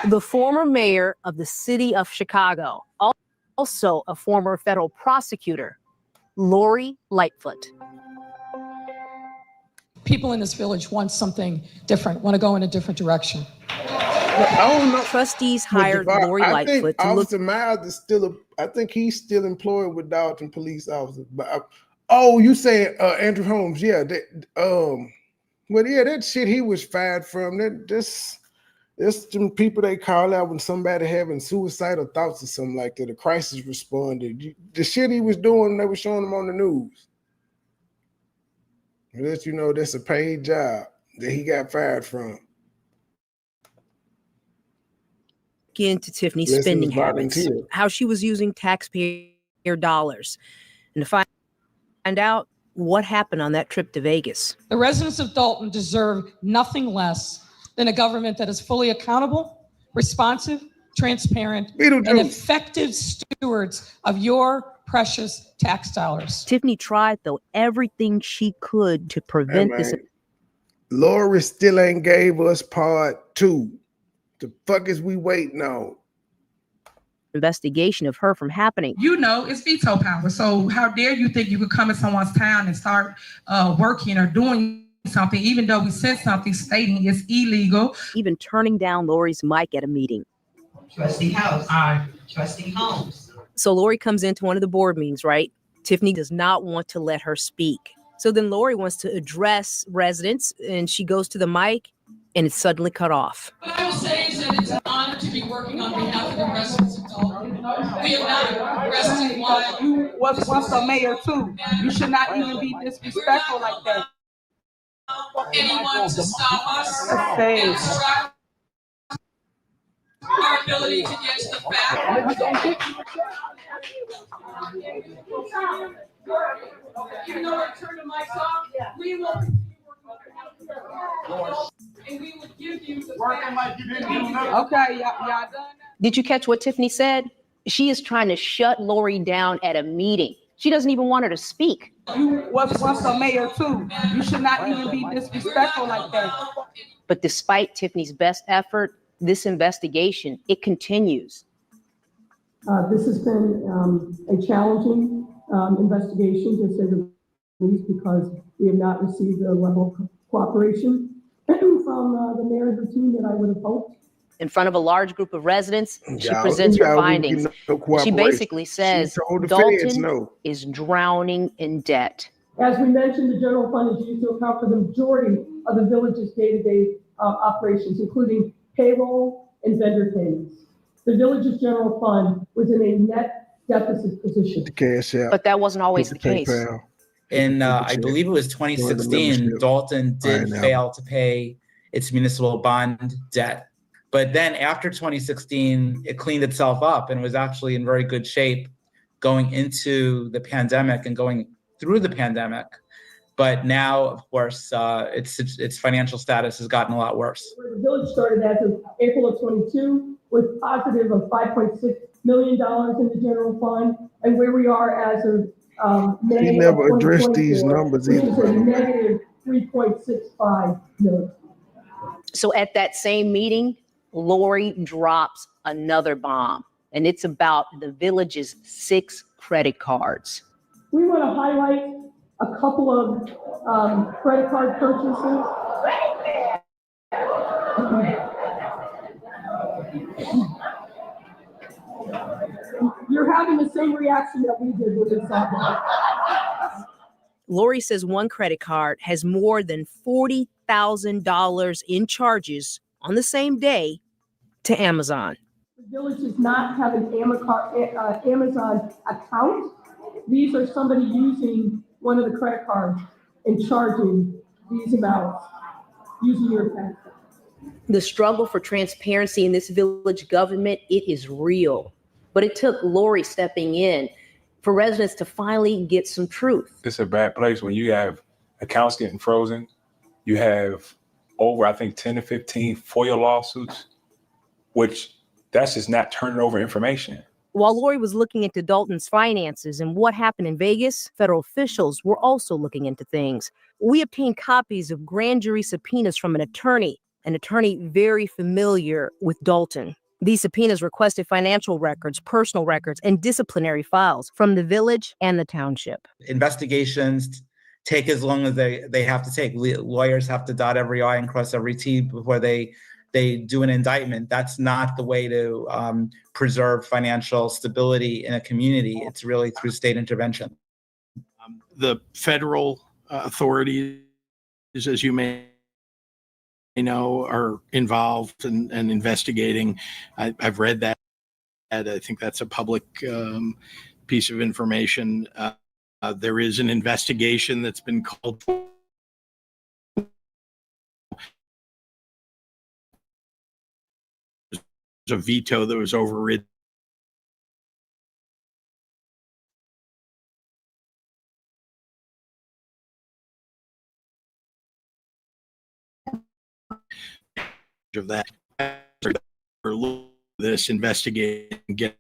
The former mayor of the city of Chicago, also a former federal prosecutor, Lori Lightfoot. People in this village want something different, want to go in a different direction. I don't know. Trustees hired Lori Lightfoot to look. Officer Miles is still I think he's still employed with Dolton police officers. But you saying Andrew Holmes? Yeah, that shit he was fired from. It's some people they call out when somebody having suicidal thoughts or something like that. A crisis responded. The shit he was doing, they were showing him on the news. Let you know that's a paid job that he got fired from. Get into Tiffany's spending habits, how she was using taxpayer dollars, and to find out what happened on that trip to Vegas. The residents of Dolton deserve nothing less than a government that is fully accountable, responsive, transparent, and effective stewards of your precious tax dollars. Tiffany tried, though, everything she could to prevent this. Lori still ain't gave us part 2. The fuck is we waiting on? Investigation of her from happening. You know, it's veto power. So how dare you think you could come in someone's town and start working or doing something, even though we said something stating it's illegal. Even turning down Lori's mic at a meeting. Trustee House. Aye. Trustee Holmes. So Lori comes into one of the board meetings, right? Tiffany does not want to let her speak. So then Lori wants to address residents and she goes to the mic and it's suddenly cut off. What I will say is that it's an honor to be working on behalf of the residents of Dolton. We have not rested while You was once a mayor too. You should not even be disrespectful like that. anyone to stop us Okay. and obstruct our ability to get to the fact. Even though I turned the mics off, we will continue working and we will give you the facts. Okay, y'all done? Did you catch what Tiffany said? She is trying to shut Lori down at a meeting. She doesn't even want her to speak. You was once a mayor too. You should not even be disrespectful like that. But despite Tiffany's best effort, this investigation, it continues. This has been a challenging investigation, to say the least, because we have not received the level of cooperation from the mayor and her team that I would have hoped. In front of a large group of residents, she presents her findings. She basically says Dolton is drowning in debt. As we mentioned, the general fund is used to account for the majority of the village's day-to-day operations, including payroll and vendor payments. The village's general fund was in a net deficit position. But that wasn't always the case. In, I believe it was 2016, Dolton did fail to pay its municipal bond debt. But then after 2016, it cleaned itself up and was actually in very good shape going into the pandemic and going through the pandemic. But now, of course, its financial status has gotten a lot worse. Where the village started as of April of 22 with positive of $5.6 million in the general fund, and where we are as of May. He never addressed these numbers which either. is a negative $3.65 million. So at that same meeting, Lori drops another bomb, and it's about the village's 6 credit cards. We want to highlight a couple of credit card purchases. You're having the same reaction that we did with this song. Lori says one credit card has more than $40,000 in charges on the same day to Amazon. The village does not have an Amazon account. These are somebody using one of the credit cards and charging these amounts using your account. The struggle for transparency in this village government, it is real. But it took Lori stepping in for residents to finally get some truth. It's a bad place when you have accounts getting frozen. You have over, I think, 10 to 15 FOIA lawsuits, which that's just not turning over information. While Lori was looking into Dolton's finances and what happened in Vegas, federal officials were also looking into things. We obtained copies of grand jury subpoenas from an attorney very familiar with Dolton. These subpoenas requested financial records, personal records, and disciplinary files from the village and the township. Investigations take as long as they have to take. Lawyers have to dot every I and cross every T before they do an indictment. That's not the way to preserve financial stability in a community. It's really through state intervention. The federal authorities, as you may know, are involved in investigating. I've read that. I think that's a public piece of information. There is an investigation that's been called for. A veto that was overridden. Of that, this investigation get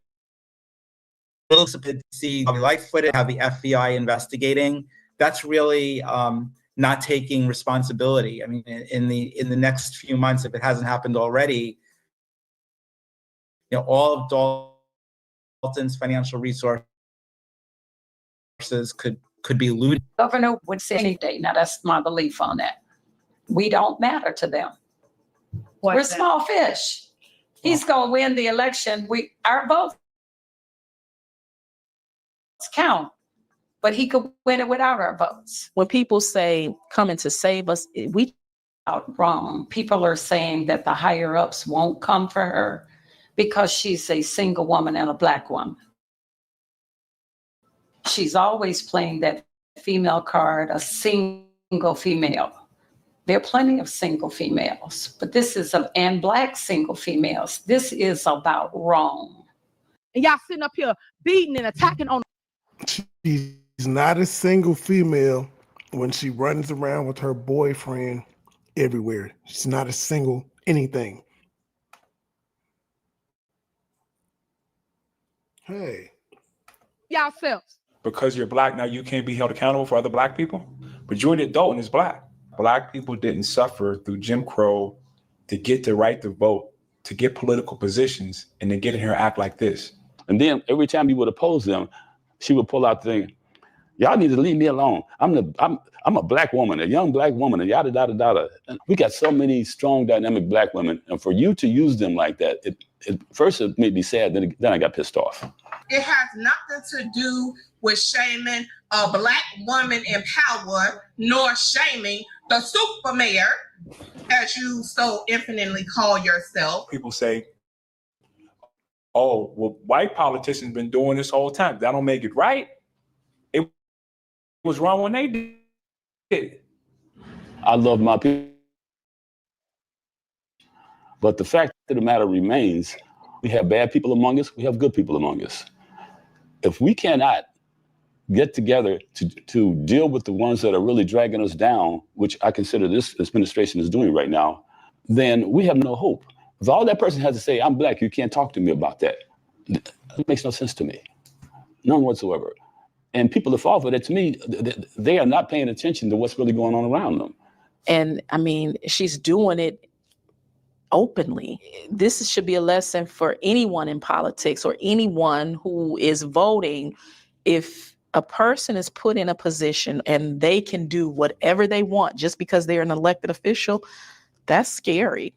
A little to see how light footed, how the FBI investigating. That's really not taking responsibility. I mean, in the next few months, if it hasn't happened already, all of Dolton's financial resources could be looted. Governor would say any day. Now that's my belief on that. We don't matter to them. We're small fish. He's gonna win the election. Our votes count. but he could win it without our votes. When people say coming to save us, we Out wrong. People are saying that the higher ups won't come for her because she's a single woman and a Black woman. She's always playing that female card, a single female. There are plenty of single females, but this is and Black single females. This is about wrong. And y'all sitting up here beating and attacking on. She's not a single female when she runs around with her boyfriend everywhere. She's not a single anything. Hey. Y'all selves. Because you're Black now, you can't be held accountable for other Black people. Majority of Dolton is Black. Black people didn't suffer through Jim Crow to get the right to vote, to get political positions, and then get in here and act like this. And then every time you would oppose them, she would pull out the thing, y'all need to leave me alone. I'm a Black woman, a young Black woman, and yada, yada, yada. And we got so many strong, dynamic Black women. And for you to use them like that, first it made me sad, then I got pissed off. It has nothing to do with shaming a Black woman in power, nor shaming the super mayor, as you so infinitely call yourself. People say, oh, well, white politicians been doing this whole time. That don't make it right. It was wrong when they did it. I love my people. But the fact of the matter remains, we have bad people among us, we have good people among us. If we cannot get together to deal with the ones that are really dragging us down, which I consider this administration is doing right now, then we have no hope. If all that person has to say, I'm Black, you can't talk to me about that, it makes no sense to me. None whatsoever. And people that fall for that, to me, they are not paying attention to what's really going on around them. And I mean, she's doing it openly. This should be a lesson for anyone in politics or anyone who is voting. If a person is put in a position and they can do whatever they want just because they're an elected official, that's scary.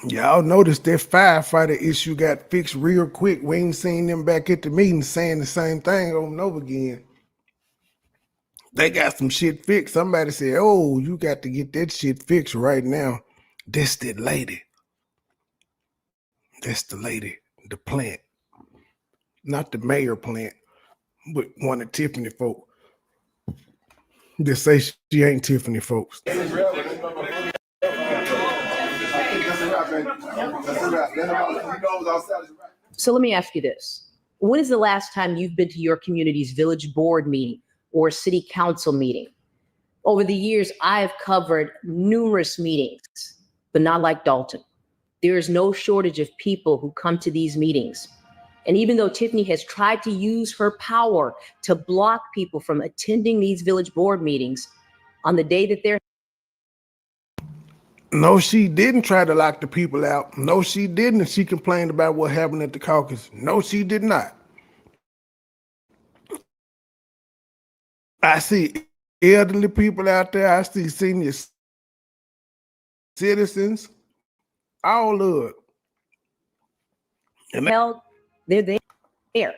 Y'all noticed that firefighter issue got fixed real quick. We ain't seen them back at the meeting saying the same thing over and over again. They got some shit fixed. Somebody said, oh, you got to get that shit fixed right now. That's the lady. That's the lady, the plant. Not the mayor plant, but one of Tiffany folk. Just say she ain't Tiffany folks. So let me ask you this. When is the last time you've been to your community's village board meeting or city council meeting? Over the years, I have covered numerous meetings, but not like Dolton. There is no shortage of people who come to these meetings. And even though Tiffany has tried to use her power to block people from attending these village board meetings, on the day that they're No, she didn't try to lock the people out. No, she didn't. She complained about what happened at the caucus. No, she did not. I see elderly people out there. I see senior citizens. All of it. held, they're there.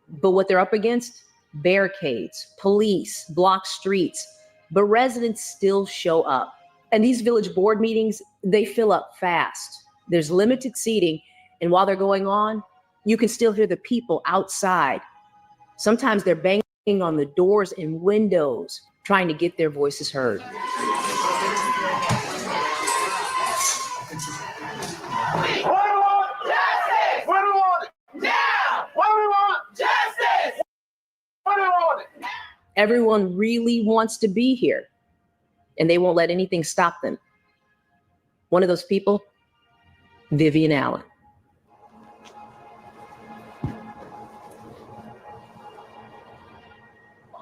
But what they're up against, barricades, police, blocked streets, but residents still show up. And these village board meetings, they fill up fast. There's limited seating. And while they're going on, you can still hear the people outside. Sometimes they're banging on the doors and windows, trying to get their voices heard. What do we want? Justice! What do we want? Now! What do we want? Justice! What do we want? Everyone really wants to be here, and they won't let anything stop them. One of those people, Vivian Allen.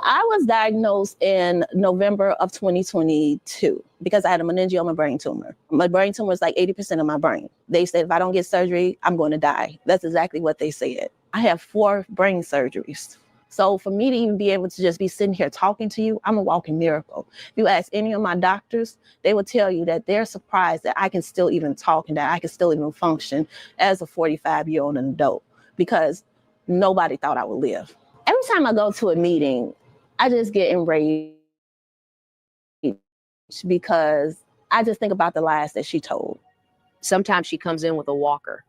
I was diagnosed in November of 2022 because I had a meningioma brain tumor. My brain tumor is like 80% of my brain. They said if I don't get surgery, I'm going to die. That's exactly what they said. I have 4 brain surgeries. So for me to even be able to just be sitting here talking to you, I'm a walking miracle. If you ask any of my doctors, they will tell you that they're surprised that I can still even talk and that I can still even function as a 45-year-old adult, because nobody thought I would live. Every time I go to a meeting, I just get enraged because I just think about the lies that she told. Sometimes she comes in with a walker,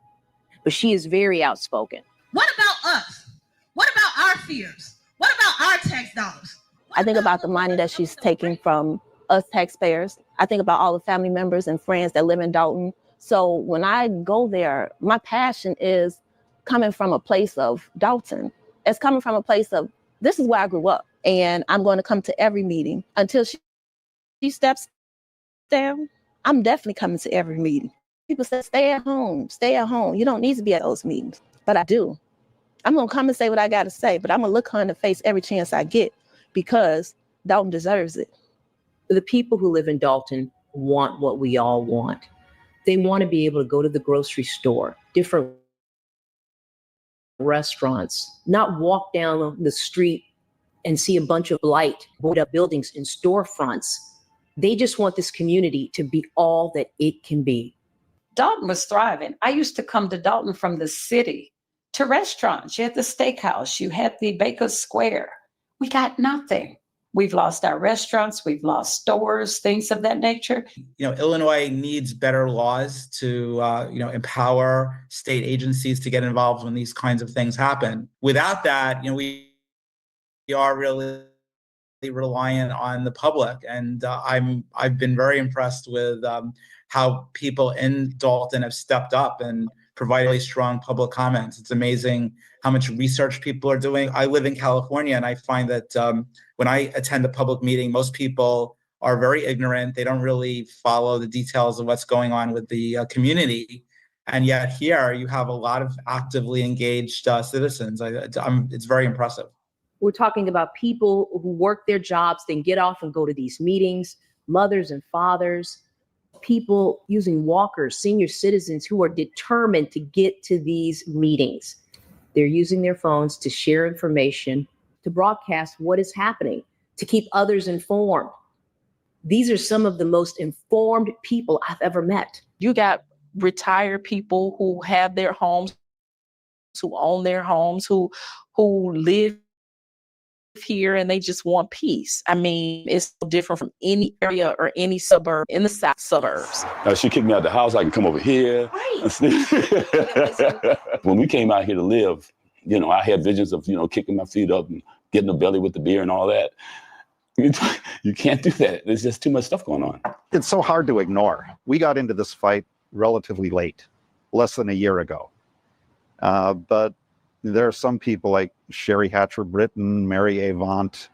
but she is very outspoken. What about us? What about our fears? What about our tax dollars? I think about the money that she's taking from us taxpayers. I think about all the family members and friends that live in Dolton. So when I go there, my passion is coming from a place of Dolton. It's coming from a place of, this is where I grew up, and I'm going to come to every meeting until she steps down. I'm definitely coming to every meeting. People say, stay at home, stay at home. You don't need to be at those meetings, but I do. I'm going to come and say what I got to say, but I'm going to look her in the face every chance I get because Dolton deserves it. The people who live in Dolton want what we all want. They want to be able to go to the grocery store, different restaurants, not walk down the street and see a bunch of light, boarded up buildings and storefronts. They just want this community to be all that it can be. Dolton was thriving. I used to come to Dolton from the city to restaurants. You had the steakhouse, you had the Baker Square. We got nothing. We've lost our restaurants, we've lost stores, things of that nature. Illinois needs better laws to, empower state agencies to get involved when these kinds of things happen. Without that, we are really reliant on the public. And I've been very impressed with how people in Dolton have stepped up and provide really strong public comments. It's amazing how much research people are doing. I live in California, and I find that when I attend a public meeting, most people are very ignorant. They don't really follow the details of what's going on with the community. And yet here you have a lot of actively engaged citizens. It's very impressive. We're talking about people who work their jobs, then get off and go to these meetings, mothers and fathers, people using walkers, senior citizens who are determined to get to these meetings. They're using their phones to share information, to broadcast what is happening, to keep others informed. These are some of the most informed people I've ever met. You got retired people who have their homes, who own their homes, who live here, and they just want peace. I mean, it's so different from any area or any suburb in the south suburbs. Now she kicked me out of the house. I can come over here. Right. When we came out here to live, I had visions of, kicking my feet up and getting a belly with the beer and all that. You can't do that. There's just too much stuff going on. It's so hard to ignore. We got into this fight relatively late, less than a year ago. But there are some people like Sherry Hatcher-Britton, Mary Avant,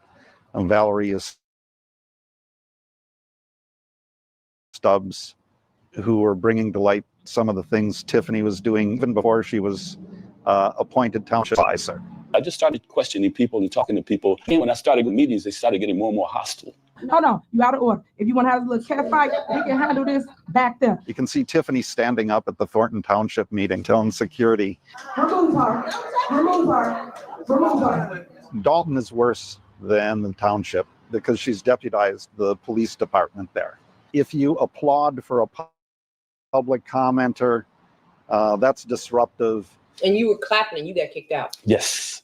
and Valerie Stubbs, who are bringing to light some of the things Tiffany was doing even before she was appointed township advisor. I just started questioning people and talking to people. And when I started with meetings, they started getting more and more hostile. Hold on, you out of order. If you want to have a little cat fight, we can handle this back there. You can see Tiffany standing up at the Thornton Township meeting, telling security. Remove her. Remove her. Remove her. Dolton is worse than the township because she's deputized the police department there. If you applaud for a public commenter, that's disruptive. And you were clapping and you got kicked out. Yes,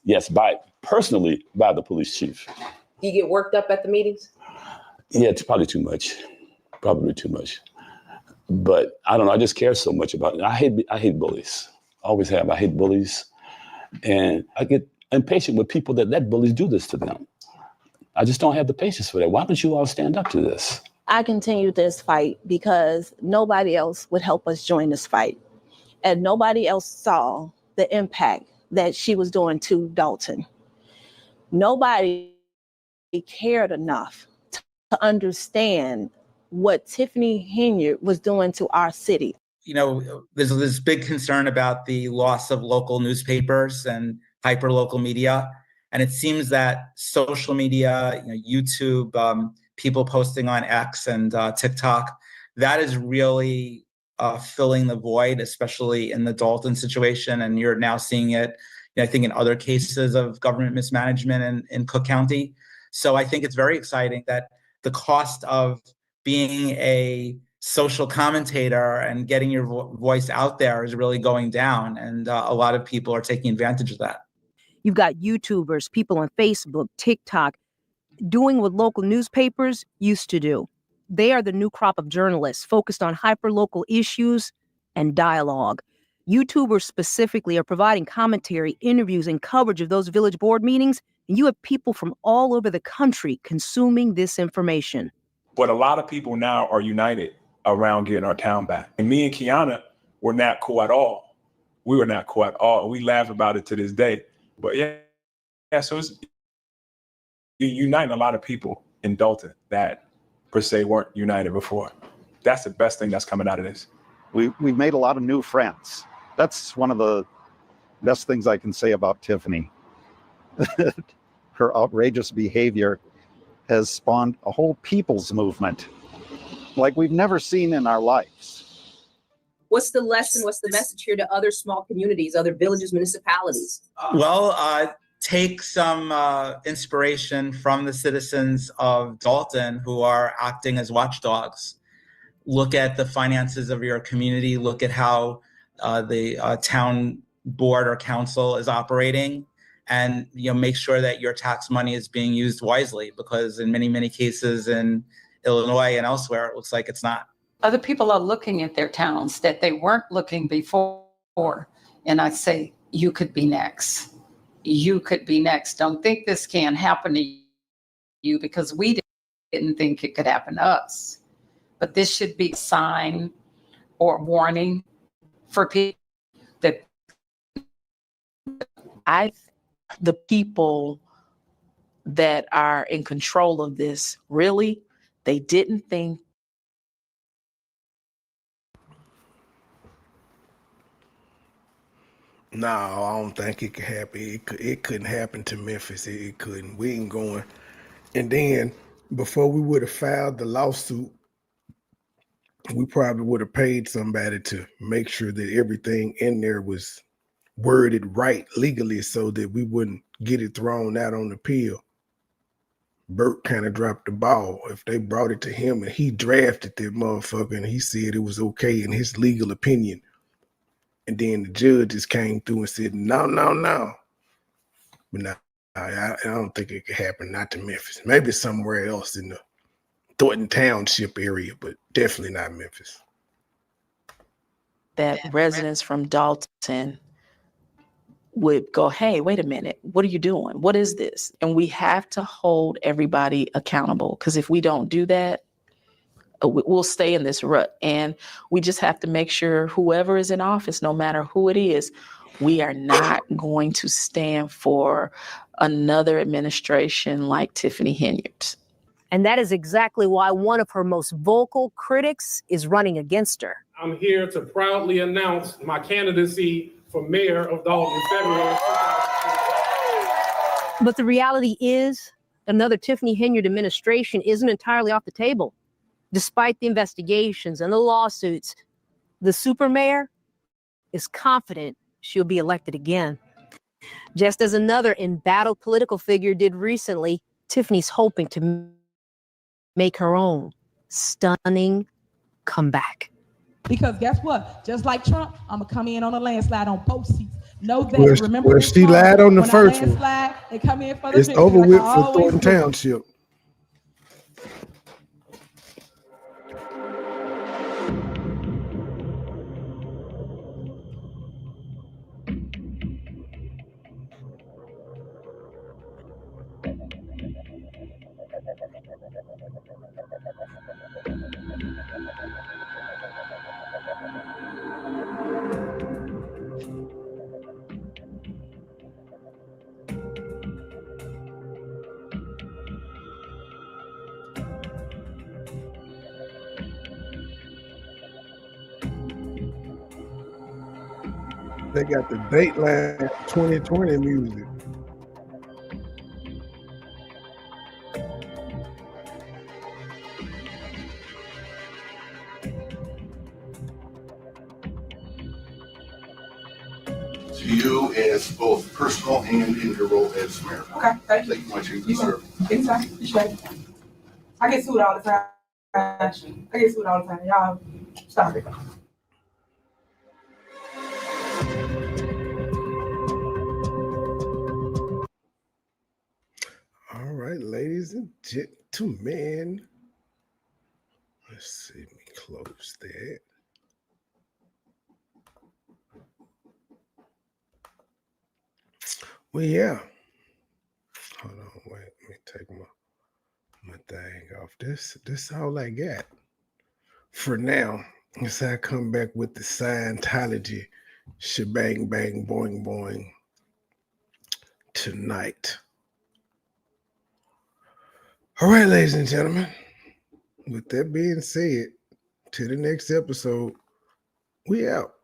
personally by the police chief. Do you get worked up at the meetings? Yeah, it's probably too much. But I don't know. I just care so much about it. I hate bullies. Always have. I hate bullies. And I get impatient with people that let bullies do this to them. I just don't have the patience for that. Why don't you all stand up to this? I continue this fight because nobody else would help us join this fight. And nobody else saw the impact that she was doing to Dolton. Nobody cared enough to understand what Tiffany Henyard was doing to our city. There's this big concern about the loss of local newspapers and hyperlocal media. And it seems that social media, YouTube, people posting on X and TikTok, that is really filling the void, especially in the Dolton situation. And you're now seeing it, I think in other cases of government mismanagement in Cook County. So I think it's very exciting that the cost of being a social commentator and getting your voice out there is really going down. And a lot of people are taking advantage of that. You've got YouTubers, people on Facebook, TikTok, doing what local newspapers used to do. They are the new crop of journalists focused on hyperlocal issues and dialogue. YouTubers specifically are providing commentary, interviews, and coverage of those village board meetings, and you have people from all over the country consuming this information. But a lot of people now are united around getting our town back. And me and Kiana were not cool at all. We were not cool at all. We laugh about it to this day. But yeah, so it's uniting a lot of people in Dolton that per se weren't united before. That's the best thing that's coming out of this. We've made a lot of new friends. That's one of the best things I can say about Tiffany. Her outrageous behavior has spawned a whole people's movement like we've never seen in our lives. What's the lesson? What's the message here to other small communities, other villages, municipalities? Well, take some inspiration from the citizens of Dolton who are acting as watchdogs. Look at the finances of your community. Look at how the town board or council is operating, and make sure that your tax money is being used wisely, because in many cases in Illinois and elsewhere, it looks like it's not. Other people are looking at their towns that they weren't looking before. And I say, you could be next. You could be next. Don't think this can't happen to you, because we didn't think it could happen to us. But this should be a sign or warning for people that the people that are in control of this, really, they didn't think. No, I don't think it could happen. It couldn't happen to Memphis. It couldn't. We ain't going. And then before we would have filed the lawsuit, we probably would have paid somebody to make sure that everything in there was worded right legally so that we wouldn't get it thrown out on appeal. Burt kind of dropped the ball. If they brought it to him and he drafted that motherfucker and he said it was okay in his legal opinion, and then the judges came through and said, no. But no, I don't think it could happen, not to Memphis. Maybe somewhere else in the Thornton Township area, but definitely not Memphis. That residents from Dolton would go, hey, wait a minute, what are you doing? What is this? And we have to hold everybody accountable, because if we don't do that, we'll stay in this rut. And we just have to make sure whoever is in office, no matter who it is, we are not going to stand for another administration like Tiffany Henyard. And that is exactly why one of her most vocal critics is running against her. I'm here to proudly announce my candidacy for mayor of Dolton Federal. But the reality is, another Tiffany Henyard administration isn't entirely off the table. Despite the investigations and the lawsuits, the super mayor is confident she'll be elected again. Just as another embattled political figure did recently, Tiffany's hoping to make her own stunning comeback. Because guess what? Just like Trump, I'm gonna come in on a landslide on both seats. Know that. Remember, she lied on the first one. They come in for the It's victory, over like with I for always Thornton do. Township. They got the Dateline 2020 music. to you as both personal and in your role as mayor. Okay, thank you. Thank you much for serving. Anytime. Appreciate it. I get sued all the time. I get sued all the time. Y'all stop it. All right, ladies and gentlemen. Let's see, let me close that. Well, yeah. Hold on, wait, let me take my thing off. This all I got for now. As I come back with the Scientology shebang bang boing boing tonight. All right, ladies and gentlemen. With that being said, to the next episode, we out.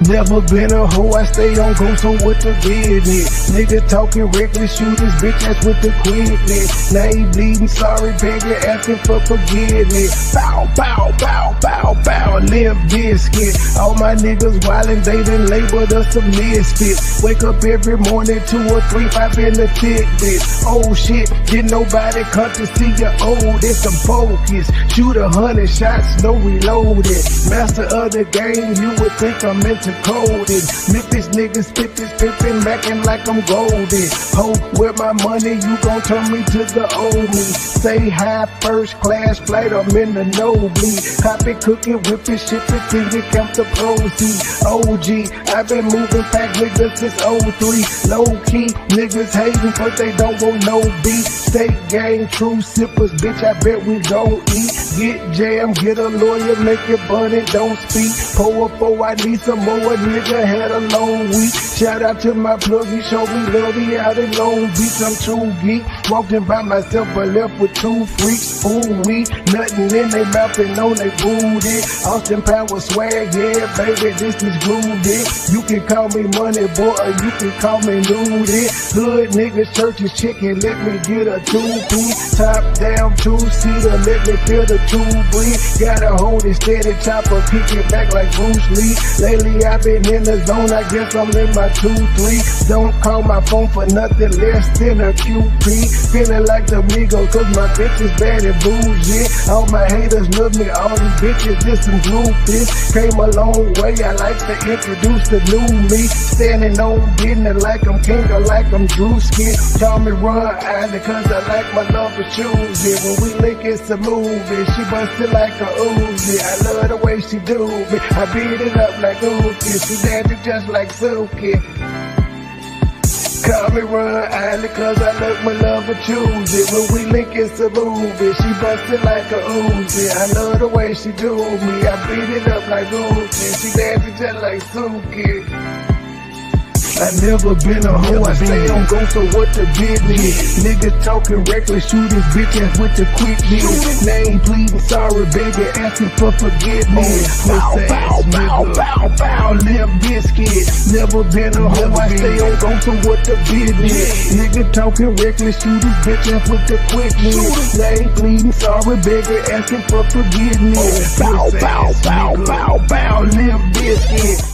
Never been a hoe, I stay on go, so what the business? Nigga talking reckless, shoot his bitch ass with the quickness. Now he bleeding, sorry, begging, asking for forgiveness. Bow, bow, bow, bow, bow, limp biscuit. All my niggas wildin', they done labeled us a misfit. Wake up every morning, 2 or 3, 5 in the Fitbit. Oh shit, didn't nobody come to see you old, it's some focus. Shoot 100 shots, no reloaded. Master of the game, you would think I'm into coded. Memphis niggas spit this pimpin', mackin' like I'm golden. Ho, with my money, you gon' turn me to the old me. Say hi, first class flight, I'm in the nosebleed. Hoppin', cookin', whippin', shippin', till you count the proceeds. OG, I've been moving back niggas since 03. Low key, niggas hatin', but they don't want no beat. State gang, true sippers, bitch, I bet we gon' eat. Get jammed, get a lawyer, make it bunny, don't speak. Pour up, oh, I need some more. A nigga had a long week. Shout out to my plug, he showed me love, he out in Long Beach. I'm true geek, walking by myself but left with 2 freaks. Ooh, we nothing in they mouth and on they booty. Austin Power swag, yeah baby, this is groovy. You can call me money boy or you can call me nudie. Hood niggas, churches, chicken, let me get a 2-piece. Top down 2-seater, let me feel the 2 breathe. Gotta hold it steady, chopper, kick it back like Bruce Lee. Lately I've been in the zone, I guess I'm in my 2-3. Don't call my phone for nothing less than a QP. Feeling like the Migos, cause my bitch is bad and bougie. All my haters love me, all these bitches just some groupies. Came a long way, I like to introduce the new me. Standing on business like I'm king or like I'm Drewski. Call me Ron Island cause I like my love for choosy. When we link it's a movie, she bustin' like a Uzi. I love the way she do me, I beat it up like Uzi. She dancing just like Suki. Call me Ron Island cause I love my love for choosy. When we link it's a movie, she bustin' like a Uzi. I love the way she do me, I beat it up like Uzi. She dancing just like Suki. I never been a hoe, I stay on go, so what the business? Nigga talking reckless, shoot his bitch ass with the quickness. Name pleading, sorry baby, asking for forgiveness. Bow, bow, bow, bow, bow, limp biscuit. Never been a hoe, I stay on go, so what the business? Nigga talking reckless, shoot his bitch ass with the quickness. Name pleading, sorry baby, asking for forgiveness. Bow, bow, bow, bow, bow, limp biscuit.